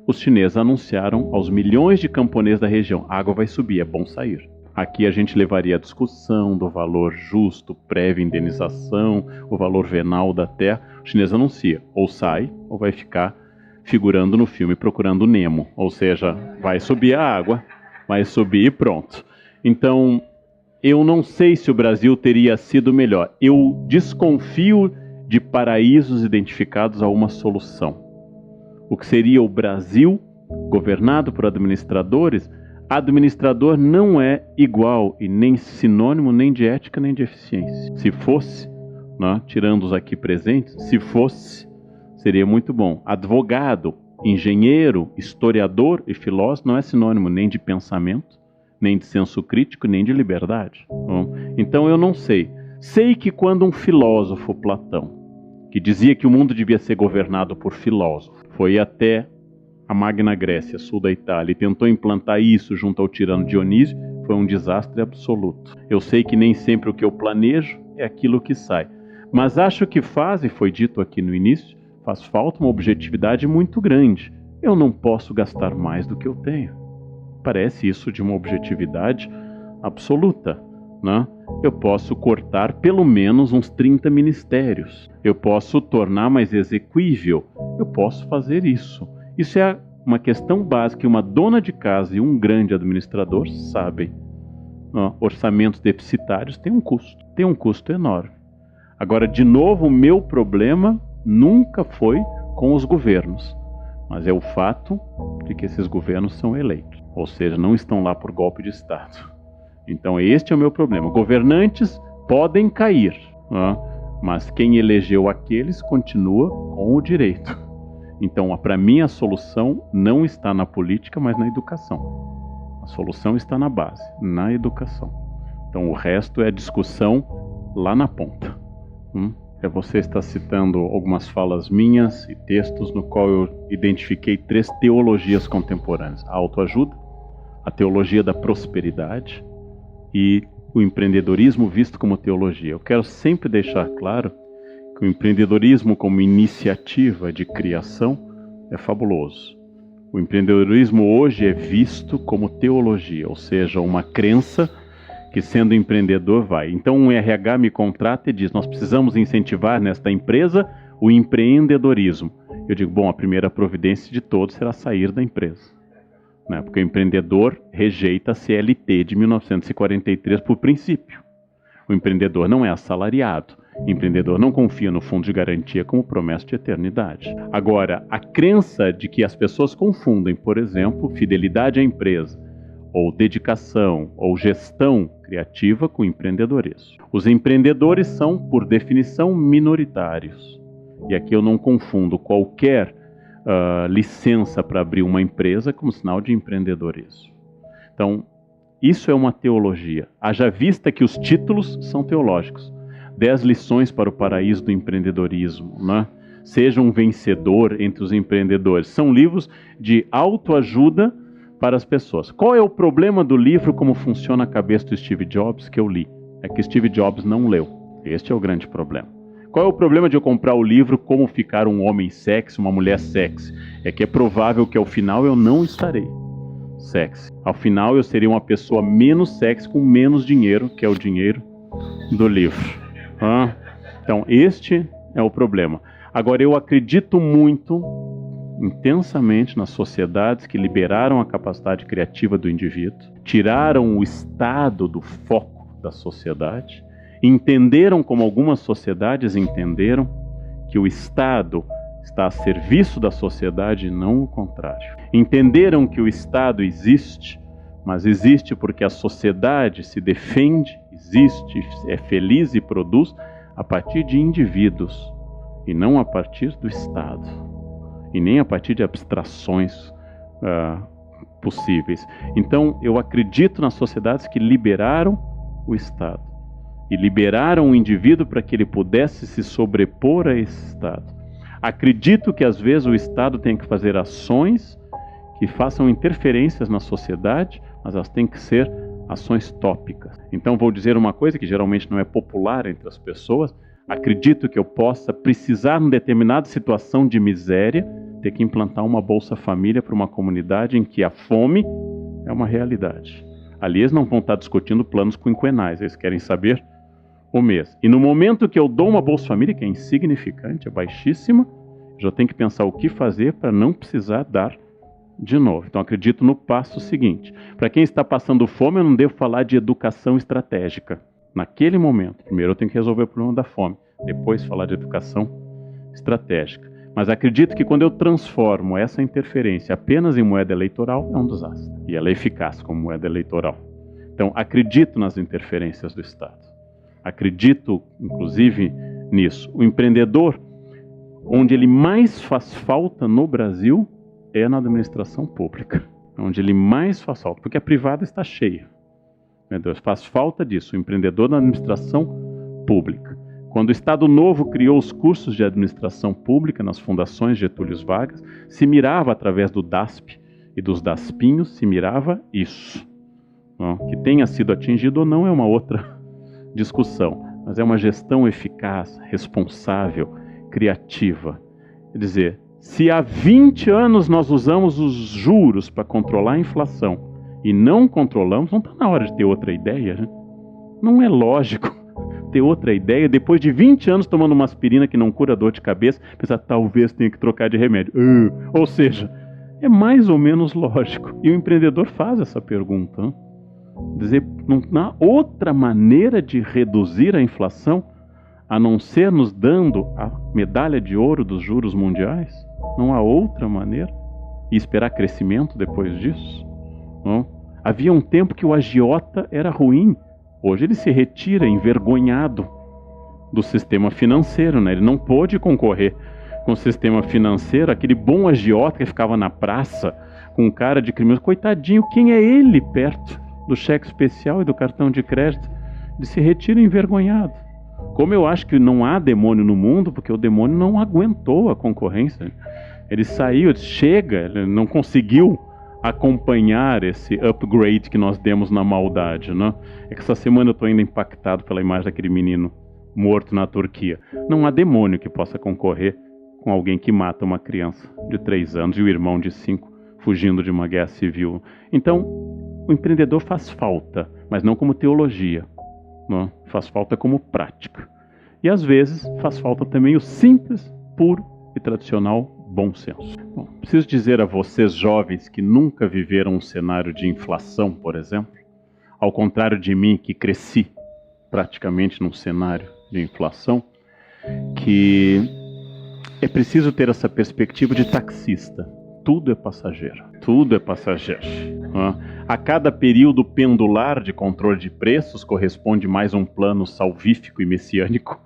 os chineses anunciaram aos milhões de camponeses da região: a água vai subir, é bom sair. Aqui a gente levaria a discussão do valor justo, prévia indenização, o valor venal da terra. O chinês anuncia, ou sai, ou vai ficar figurando no filme Procurando Nemo. Ou seja, vai subir a água, vai subir e pronto. Então, eu não sei se o Brasil teria sido melhor. Eu desconfio de paraísos identificados a uma solução. O que seria o Brasil, governado por administradores, administrador não é igual e nem sinônimo nem de ética nem de eficiência. Se fosse, né, tirando os aqui presentes, se fosse, seria muito bom. Advogado, engenheiro, historiador e filósofo não é sinônimo nem de pensamento, nem de senso crítico, nem de liberdade. Então eu não sei. Sei que quando um filósofo, Platão, que dizia que o mundo devia ser governado por filósofos, foi até a Magna Grécia, sul da Itália, e tentou implantar isso junto ao tirano Dionísio, foi um desastre absoluto. Eu sei que nem sempre o que eu planejo é aquilo que sai, mas acho que faz, e foi dito aqui no início, faz falta uma objetividade muito grande. Eu não posso gastar mais do que eu tenho. Parece isso de uma objetividade absoluta, né? Eu posso cortar pelo menos uns 30 ministérios. Eu posso tornar mais exequível. Eu posso fazer isso. Isso é uma questão básica que uma dona de casa e um grande administrador sabem. Orçamentos deficitários têm um custo enorme. Agora, de novo, o meu problema nunca foi com os governos, mas é o fato de que esses governos são eleitos, ou seja, não estão lá por golpe de Estado. Então este é o meu problema. Governantes podem cair, mas quem elegeu aqueles continua com o direito. Então, para mim, a solução não está na política, mas na educação. A solução está na base, na educação. Então, o resto é discussão lá na ponta. Você está citando algumas falas minhas e textos no qual eu identifiquei 3 teologias contemporâneas: a autoajuda, a teologia da prosperidade e o empreendedorismo visto como teologia. Eu quero sempre deixar claro que o empreendedorismo como iniciativa de criação é fabuloso. O empreendedorismo hoje é visto como teologia, ou seja, uma crença que, sendo empreendedor, vai. Então um RH me contrata e diz: nós precisamos incentivar nesta empresa o empreendedorismo. Eu digo: bom, a primeira providência de todos será sair da empresa. Porque o empreendedor rejeita a CLT de 1943 por princípio. O empreendedor não é assalariado. O empreendedor não confia no fundo de garantia como promessa de eternidade. Agora, a crença de que as pessoas confundem, por exemplo, fidelidade à empresa, ou dedicação, ou gestão criativa com empreendedorismo. Os empreendedores são, por definição, minoritários. E aqui eu não confundo qualquer licença para abrir uma empresa como sinal de empreendedorismo. Então, isso é uma teologia. Haja vista que os títulos são teológicos. 10 lições para o paraíso do empreendedorismo, né? Seja um vencedor entre os empreendedores. São livros de autoajuda para as pessoas. Qual é o problema do livro Como Funciona a Cabeça do Steve Jobs que eu li? É que Steve Jobs não leu. Este é o grande problema. Qual é o problema de eu comprar o livro Como Ficar um Homem Sexy, uma Mulher Sexy? É que é provável que ao final eu não estarei sexy. Ao final eu seria uma pessoa menos sexy com menos dinheiro, que é o dinheiro do livro. Então este é o problema. Agora, eu acredito muito, intensamente, nas sociedades que liberaram a capacidade criativa do indivíduo, tiraram o Estado do foco da sociedade, entenderam como algumas sociedades entenderam que o Estado está a serviço da sociedade e não o contrário. Entenderam que o Estado existe, mas existe porque a sociedade se defende, existe, é feliz e produz a partir de indivíduos e não a partir do Estado e nem a partir de abstrações possíveis. Então, eu acredito nas sociedades que liberaram o Estado e liberaram o indivíduo para que ele pudesse se sobrepor a esse Estado. Acredito que às vezes o Estado tem que fazer ações que façam interferências na sociedade, mas elas têm que ser ações tópicas. Então vou dizer uma coisa que geralmente não é popular entre as pessoas. Acredito que eu possa precisar, em determinada situação de miséria, ter que implantar uma Bolsa Família para uma comunidade em que a fome é uma realidade. Ali eles não vão estar discutindo planos quinquenais, eles querem saber o mês. E no momento que eu dou uma Bolsa Família, que é insignificante, é baixíssima, já tenho que pensar o que fazer para não precisar dar de novo. Então acredito no passo seguinte. Para quem está passando fome, eu não devo falar de educação estratégica. Naquele momento, primeiro eu tenho que resolver o problema da fome, depois falar de educação estratégica. Mas acredito que quando eu transformo essa interferência apenas em moeda eleitoral, é um desastre. E ela é eficaz como moeda eleitoral. Então acredito nas interferências do Estado. Acredito, inclusive, nisso. O empreendedor, onde ele mais faz falta no Brasil, é na administração pública. Onde ele mais faz falta, porque a privada está cheia. Meu Deus, faz falta disso, o empreendedor na administração pública. Quando o Estado Novo criou os cursos de administração pública nas fundações Getúlio Vargas, se mirava através do DASP e dos DASPinhos, se mirava isso. Não, que tenha sido atingido ou não é uma outra discussão, mas é uma gestão eficaz, responsável, criativa. Quer dizer, se há 20 anos nós usamos os juros para controlar a inflação e não controlamos, não está na hora de ter outra ideia, né? Não é lógico ter outra ideia depois de 20 anos tomando uma aspirina que não cura dor de cabeça, pensar talvez tenha que trocar de remédio. Ou seja, é mais ou menos lógico. E o empreendedor faz essa pergunta, né? Dizer, não há outra maneira de reduzir a inflação a não ser nos dando a medalha de ouro dos juros mundiais? Não há outra maneira? E esperar crescimento depois disso? Não? Havia um tempo que o agiota era ruim. Hoje ele se retira envergonhado do sistema financeiro, né? Ele não pôde concorrer com o sistema financeiro, aquele bom agiota que ficava na praça com cara de criminoso. Coitadinho, quem é ele perto do cheque especial e do cartão de crédito? Ele se retira envergonhado. Como eu acho que não há demônio no mundo, porque o demônio não aguentou a concorrência. Ele saiu, chega, ele não conseguiu acompanhar esse upgrade que nós demos na maldade, né? É que essa semana eu estou ainda impactado pela imagem daquele menino morto na Turquia. Não há demônio que possa concorrer com alguém que mata uma criança de 3 anos e o irmão de 5 fugindo de uma guerra civil. Então, o empreendedor faz falta, mas não como teologia, né? Faz falta como prática. E às vezes faz falta também o simples, puro e tradicional bom senso. Bom, preciso dizer a vocês jovens que nunca viveram um cenário de inflação, por exemplo, ao contrário de mim que cresci praticamente num cenário de inflação, que é preciso ter essa perspectiva de taxista. Tudo é passageiro. Tudo é passageiro. A cada período pendular de controle de preços corresponde mais um plano salvífico e messiânico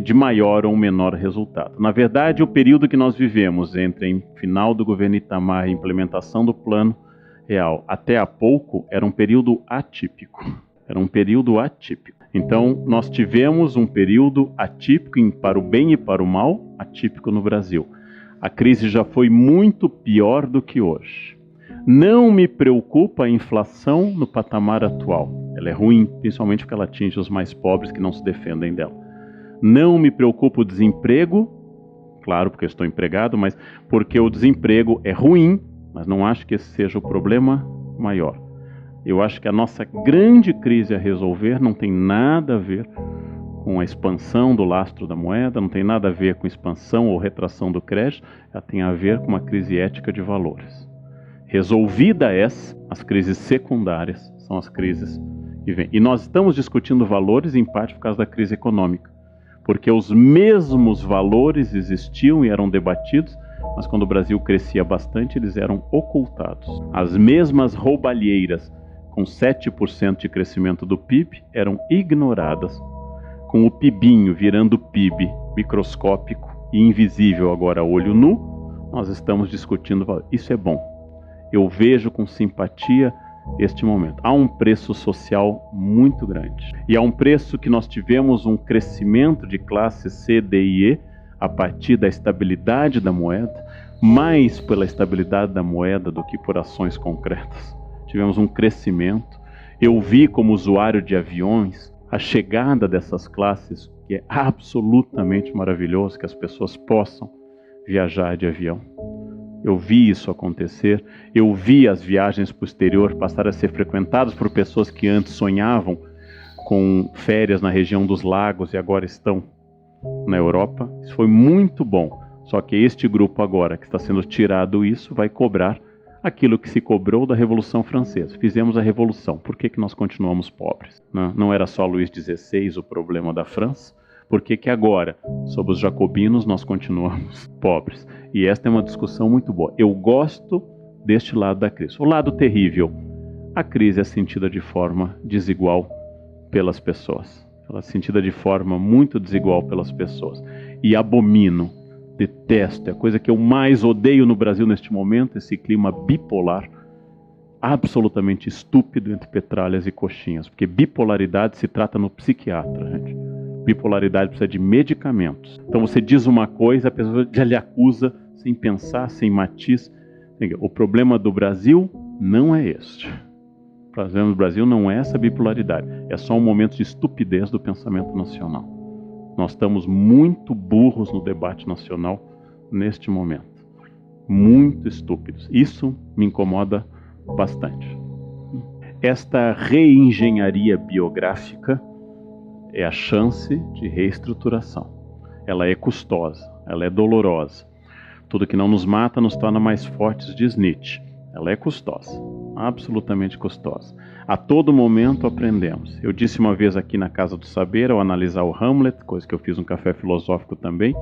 de maior ou menor resultado. Na verdade, o período que nós vivemos entre o final do governo Itamar e a implementação do plano real até há pouco era um período atípico. Era um período atípico. Então, nós tivemos um período atípico para o bem e para o mal, atípico no Brasil. A crise já foi muito pior do que hoje. Não me preocupa a inflação no patamar atual. Ela é ruim, principalmente porque ela atinge os mais pobres que não se defendem dela. Não me preocupa o desemprego, claro, porque eu estou empregado, mas porque o desemprego é ruim, mas não acho que esse seja o problema maior. Eu acho que a nossa grande crise a resolver não tem nada a ver com a expansão do lastro da moeda, não tem nada a ver com expansão ou retração do crédito, ela tem a ver com uma crise ética de valores. Resolvida essa, as crises secundárias são as crises que vêm. E nós estamos discutindo valores em parte por causa da crise econômica. porque os mesmos valores existiam e eram debatidos, mas quando o Brasil crescia bastante, eles eram ocultados. As mesmas roubalheiras, com 7% de crescimento do PIB, eram ignoradas, com o PIBinho virando PIB microscópico e invisível agora a olho nu. Nós estamos discutindo, isso é bom. Eu vejo com simpatia este momento. Há um preço social muito grande. E há um preço que nós tivemos um crescimento de classe C, D e E a partir da estabilidade da moeda, mais pela estabilidade da moeda do que por ações concretas. Tivemos um crescimento. Eu vi como usuário de aviões a chegada dessas classes, que é absolutamente maravilhoso que as pessoas possam viajar de avião. Eu vi isso acontecer, eu vi as viagens para o exterior passar a ser frequentadas por pessoas que antes sonhavam com férias na região dos lagos e agora estão na Europa. Isso foi muito bom, só que este grupo agora que está sendo tirado isso vai cobrar aquilo que se cobrou da Revolução Francesa. Fizemos a Revolução, por que nós continuamos pobres? Não era só Luís XVI o problema da França? Por que agora, sob os jacobinos, nós continuamos pobres? E esta é uma discussão muito boa. Eu gosto deste lado da crise. O lado terrível, a crise é sentida de forma desigual pelas pessoas. Ela é sentida de forma muito desigual pelas pessoas. E abomino, detesto, é a coisa que eu mais odeio no Brasil neste momento, esse clima bipolar, absolutamente estúpido entre petralhas e coxinhas. Porque bipolaridade se trata no psiquiatra, gente. Bipolaridade precisa de medicamentos. Então você diz uma coisa, a pessoa já lhe acusa sem pensar, sem matiz. O problema do Brasil não é este. O problema do Brasil não é essa bipolaridade. É só um momento de estupidez do pensamento nacional. Nós estamos muito burros no debate nacional neste momento. Muito estúpidos. Isso me incomoda bastante. Esta reengenharia biográfica é a chance de reestruturação. Ela é custosa, ela é dolorosa. Tudo que não nos mata nos torna mais fortes, diz Nietzsche. Ela é custosa, absolutamente custosa. A todo momento aprendemos. Eu disse uma vez aqui na Casa do Saber, ao analisar o Hamlet, coisa que eu fiz um café filosófico também,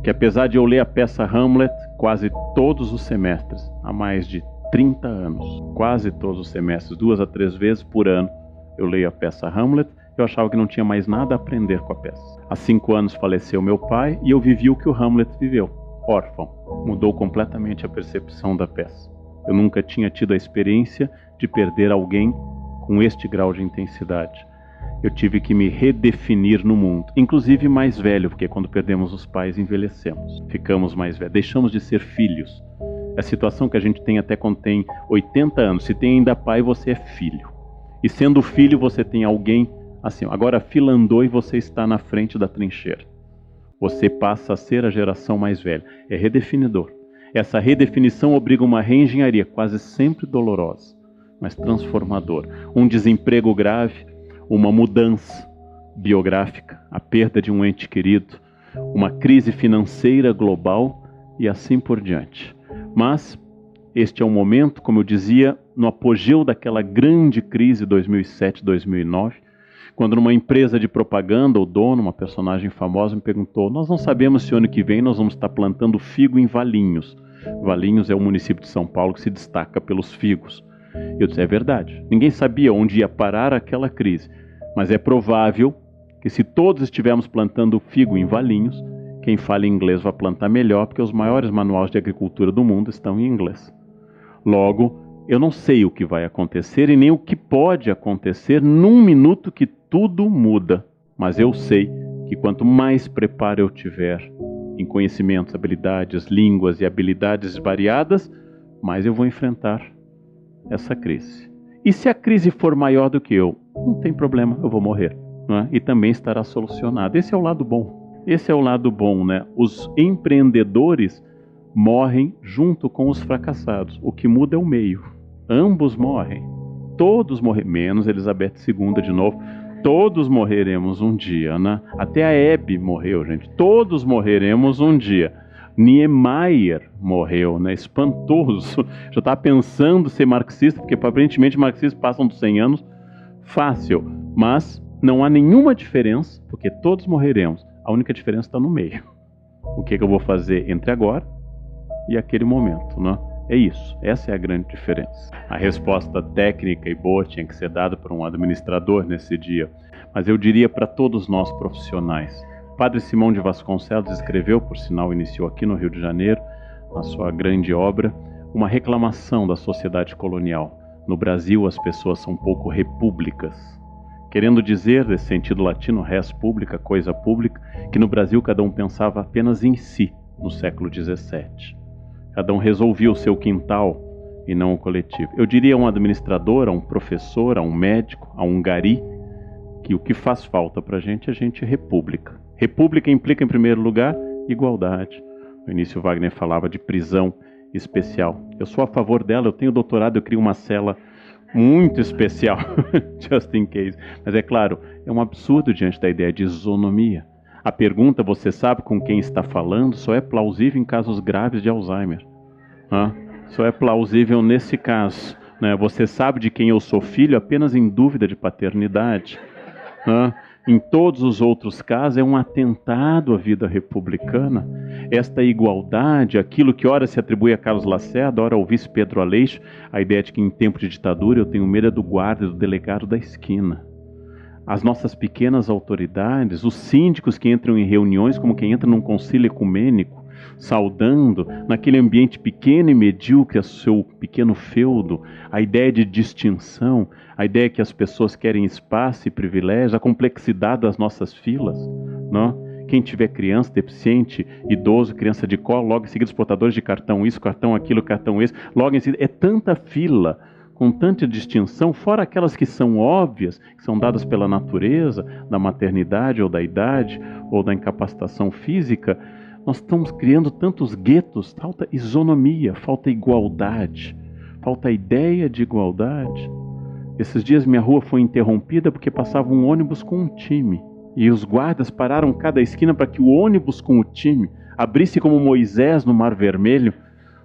que apesar de eu ler a peça Hamlet quase todos os semestres, há mais de 30 anos, quase todos os semestres, 2 a 3 vezes por ano, eu leio a peça Hamlet. Eu achava que não tinha mais nada a aprender com a peça. Há 5 anos faleceu meu pai e eu vivi o que o Hamlet viveu, órfão. Mudou completamente a percepção da peça. Eu nunca tinha tido a experiência de perder alguém com este grau de intensidade. Eu tive que me redefinir no mundo, inclusive mais velho, porque quando perdemos os pais envelhecemos, ficamos mais velhos, deixamos de ser filhos. É a situação que a gente tem até quando tem 80 anos. Se tem ainda pai, você é filho. E sendo filho, você tem alguém assim, agora a fila andou e você está na frente da trincheira. Você passa a ser a geração mais velha. É redefinidor. Essa redefinição obriga uma reengenharia quase sempre dolorosa, mas transformadora. Um desemprego grave, uma mudança biográfica, a perda de um ente querido, uma crise financeira global e assim por diante. Mas este é um momento, como eu dizia, no apogeu daquela grande crise 2007-2009, quando numa empresa de propaganda, o dono, uma personagem famosa, me perguntou: nós não sabemos se ano que vem nós vamos estar plantando figo em Valinhos. Valinhos é o município de São Paulo que se destaca pelos figos. Eu disse: é verdade. Ninguém sabia onde ia parar aquela crise. Mas é provável que se todos estivermos plantando figo em Valinhos, quem fala inglês vai plantar melhor, porque os maiores manuais de agricultura do mundo estão em inglês. Logo, eu não sei o que vai acontecer e nem o que pode acontecer num minuto que tudo muda. Mas eu sei que quanto mais preparo eu tiver em conhecimentos, habilidades, línguas e habilidades variadas, mais eu vou enfrentar essa crise. E se a crise for maior do que eu, não tem problema, eu vou morrer, não é? E também estará solucionado. Esse é o lado bom. Esse é o lado bom, né? Os empreendedores morrem junto com os fracassados. O que muda é o meio. Ambos morrem. Todos morrem, menos Elizabeth II de novo. Todos morreremos um dia, né? Até a Hebe morreu, gente. Todos morreremos um dia. Niemeyer morreu, né? Espantoso. Já estava pensando ser marxista, porque aparentemente marxistas passam dos 100 anos fácil. Mas não há nenhuma diferença, porque todos morreremos. A única diferença está no meio. O que eu vou fazer entre agora e aquele momento, né? É isso, essa é a grande diferença. A resposta técnica e boa tinha que ser dada por um administrador nesse dia, mas eu diria para todos nós profissionais. Padre Simão de Vasconcelos escreveu, por sinal iniciou aqui no Rio de Janeiro, na sua grande obra, uma reclamação da sociedade colonial. No Brasil as pessoas são pouco repúblicas, querendo dizer, nesse sentido latino, res publica, coisa pública, que no Brasil cada um pensava apenas em si, no século XVII. Cada um resolvia o seu quintal e não o coletivo. Eu diria a um administrador, a um professor, a um médico, a um gari, que o que faz falta para a gente é república. República implica, em primeiro lugar, igualdade. No início, Wagner falava de prisão especial. Eu sou a favor dela, eu tenho doutorado, eu crio uma cela muito especial, just in case. Mas é claro, é um absurdo diante da ideia de isonomia. A pergunta, você sabe com quem está falando, só é plausível em casos graves de Alzheimer. Só é plausível nesse caso. Né? Você sabe de quem eu sou filho apenas em dúvida de paternidade. Em todos os outros casos é um atentado à vida republicana. Esta igualdade, aquilo que ora se atribui a Carlos Lacerda, ora ao vice Pedro Aleixo, a ideia de que em tempo de ditadura eu tenho medo do guarda e do delegado da esquina. As nossas pequenas autoridades, os síndicos que entram em reuniões como quem entra num concílio ecumênico, saudando, naquele ambiente pequeno e medíocre, o seu pequeno feudo, a ideia de distinção, a ideia que as pessoas querem espaço e privilégio, a complexidade das nossas filas, não? Quem tiver criança, deficiente, idoso, criança de colo, logo em seguida os portadores de cartão isso, cartão aquilo, cartão esse, logo em seguida, é tanta fila, com tanta distinção, fora aquelas que são óbvias, que são dadas pela natureza, da maternidade ou da idade, ou da incapacitação física. Nós estamos criando tantos guetos, falta isonomia, falta igualdade, falta a ideia de igualdade. Esses dias minha rua foi interrompida porque passava um ônibus com um time, e os guardas pararam cada esquina para que o ônibus com o time abrisse como Moisés no Mar Vermelho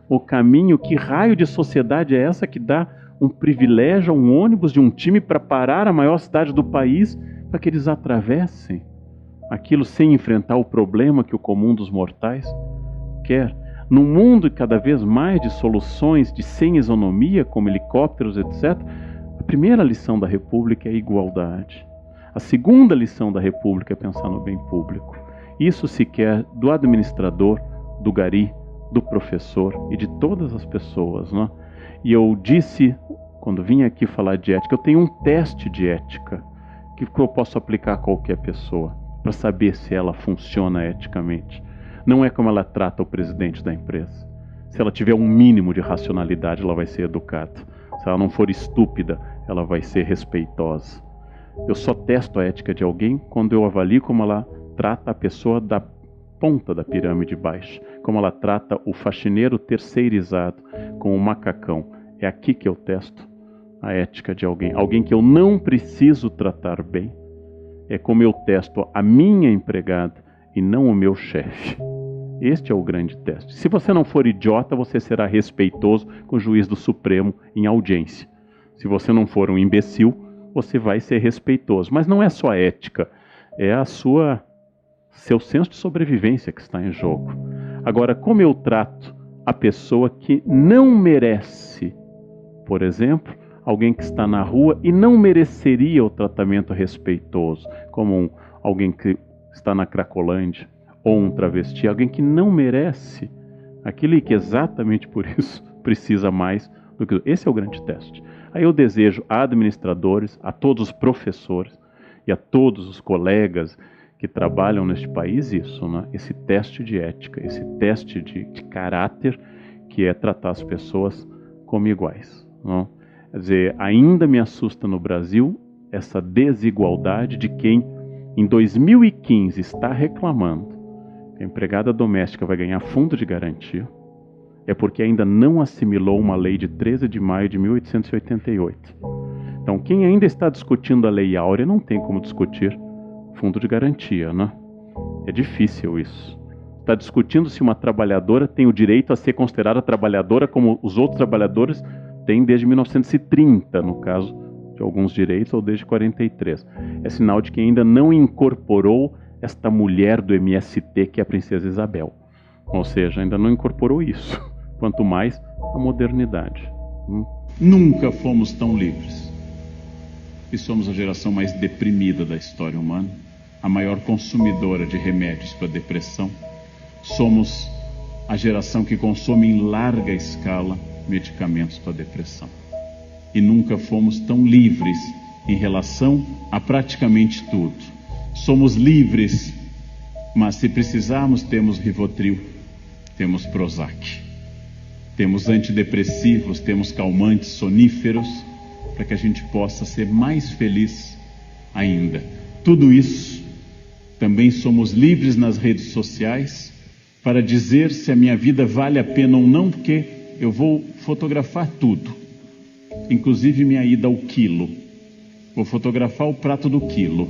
o caminho. Que raio de sociedade é essa que dá um privilégio a um ônibus de um time para parar a maior cidade do país para que eles atravessem aquilo sem enfrentar o problema que o comum dos mortais quer? Num mundo cada vez mais de soluções de sem isonomia, como helicópteros, etc., a primeira lição da República é a igualdade. A segunda lição da República é pensar no bem público. Isso se quer do administrador, do gari, do professor e de todas as pessoas, não é? E eu disse, quando vim aqui falar de ética, eu tenho um teste de ética que eu posso aplicar a qualquer pessoa para saber se ela funciona eticamente. Não é como ela trata o presidente da empresa. Se ela tiver um mínimo de racionalidade, ela vai ser educada. Se ela não for estúpida, ela vai ser respeitosa. Eu só testo a ética de alguém quando eu avalio como ela trata a pessoa da ponta da pirâmide baixa, como ela trata o faxineiro terceirizado com o macacão. É aqui que eu testo a ética de alguém. Alguém que eu não preciso tratar bem. É como eu testo a minha empregada e não o meu chefe. Este é o grande teste. Se você não for idiota, você será respeitoso com o juiz do Supremo em audiência. Se você não for um imbecil, você vai ser respeitoso. Mas não é só a ética, é seu senso de sobrevivência que está em jogo. Agora, como eu trato a pessoa que não merece, por exemplo, alguém que está na rua e não mereceria o tratamento respeitoso, como alguém que está na Cracolândia, ou um travesti, alguém que não merece aquele que exatamente por isso precisa mais do que... Esse é o grande teste. Aí eu desejo a administradores, a todos os professores e a todos os colegas que trabalham neste país isso, né? Esse teste de ética, esse teste de caráter, que é tratar as pessoas como iguais, não? Quer dizer, ainda me assusta no Brasil essa desigualdade de quem em 2015 está reclamando que a empregada doméstica vai ganhar fundo de garantia, é porque ainda não assimilou uma lei de 13 de maio de 1888. Então, quem ainda está discutindo a Lei Áurea não tem como discutir fundo de garantia, né? É difícil isso. Está discutindo se uma trabalhadora tem o direito a ser considerada trabalhadora como os outros trabalhadores têm desde 1930, no caso de alguns direitos, ou desde 43. É sinal de que ainda não incorporou esta mulher do MST que é a Princesa Isabel. Ou seja, ainda não incorporou isso, quanto mais a modernidade. Nunca fomos tão livres. E somos a geração mais deprimida da história humana, a maior consumidora de remédios para depressão. Somos a geração que consome em larga escala medicamentos para depressão. E nunca fomos tão livres em relação a praticamente tudo. Somos livres, mas se precisarmos, temos Rivotril, temos Prozac, temos antidepressivos, temos calmantes, soníferos, para que a gente possa ser mais feliz ainda. Tudo isso, também somos livres nas redes sociais para dizer se a minha vida vale a pena ou não, porque eu vou fotografar tudo, inclusive minha ida ao quilo. Vou fotografar o prato do quilo,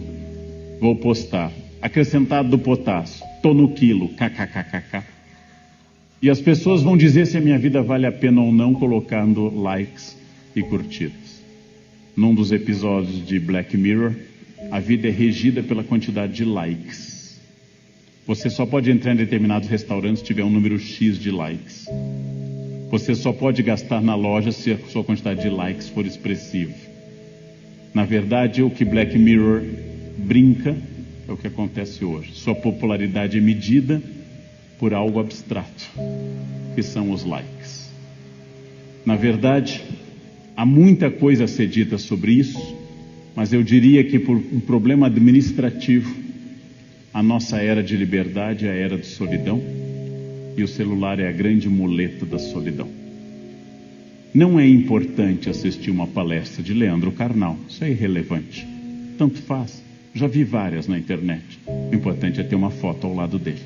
vou postar, acrescentado do potássio, tô no quilo, kkkk. E as pessoas vão dizer se a minha vida vale a pena ou não, colocando likes e curtidas. Num dos episódios de Black Mirror, a vida é regida pela quantidade de likes. Você só pode entrar em determinados restaurantes se tiver um número X de likes. Você só pode gastar na loja se a sua quantidade de likes for expressiva. Na verdade, o que Black Mirror brinca é o que acontece hoje. Sua popularidade é medida por algo abstrato, que são os likes. Na verdade, há muita coisa a ser dita sobre isso, mas eu diria que por um problema administrativo, a nossa era de liberdade é a era de solidão, e o celular é a grande muleta da solidão. Não é importante assistir uma palestra de Leandro Carnal, isso é irrelevante. Tanto faz, já vi várias na internet. O importante é ter uma foto ao lado dele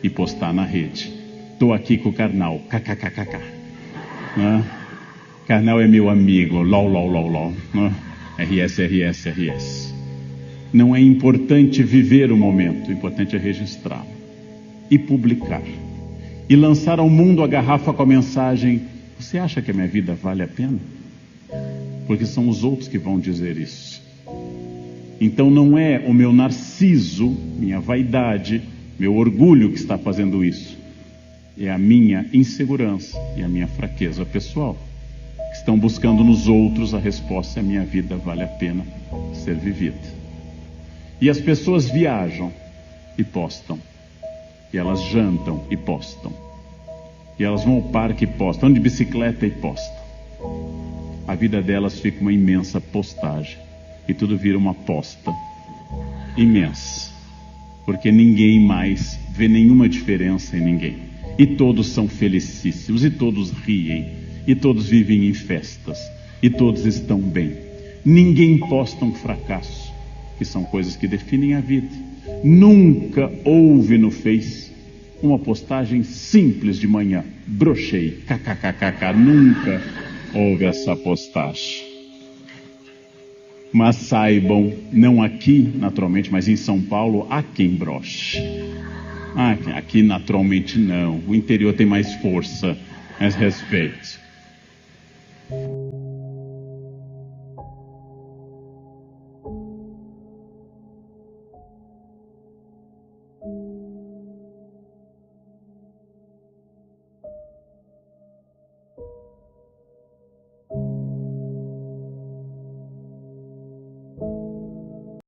e postar na rede. Estou aqui com o Carnal, kkkk. Carnal é meu amigo, lol. RS. Não é importante viver o momento, o importante é registrá-lo e publicar. E lançar ao mundo a garrafa com a mensagem: você acha que a minha vida vale a pena? Porque são os outros que vão dizer isso. Então não é o meu narciso, minha vaidade, meu orgulho que está fazendo isso. É a minha insegurança e a minha fraqueza pessoal, que estão buscando nos outros a resposta se a minha vida vale a pena ser vivida. E as pessoas viajam e postam. E elas jantam e postam. E elas vão ao parque e postam, andam de bicicleta e postam. A vida delas fica uma imensa postagem. E tudo vira uma posta imensa. Porque ninguém mais vê nenhuma diferença em ninguém. E todos são felicíssimos, e todos riem, e todos vivem em festas, e todos estão bem. Ninguém posta um fracasso, que são coisas que definem a vida. Nunca houve no Face uma postagem simples de manhã: brochei, kkkk. Nunca houve essa postagem. Mas saibam, não aqui naturalmente, mas em São Paulo há quem broche. Aqui naturalmente não. O interior tem mais força, mais respeito.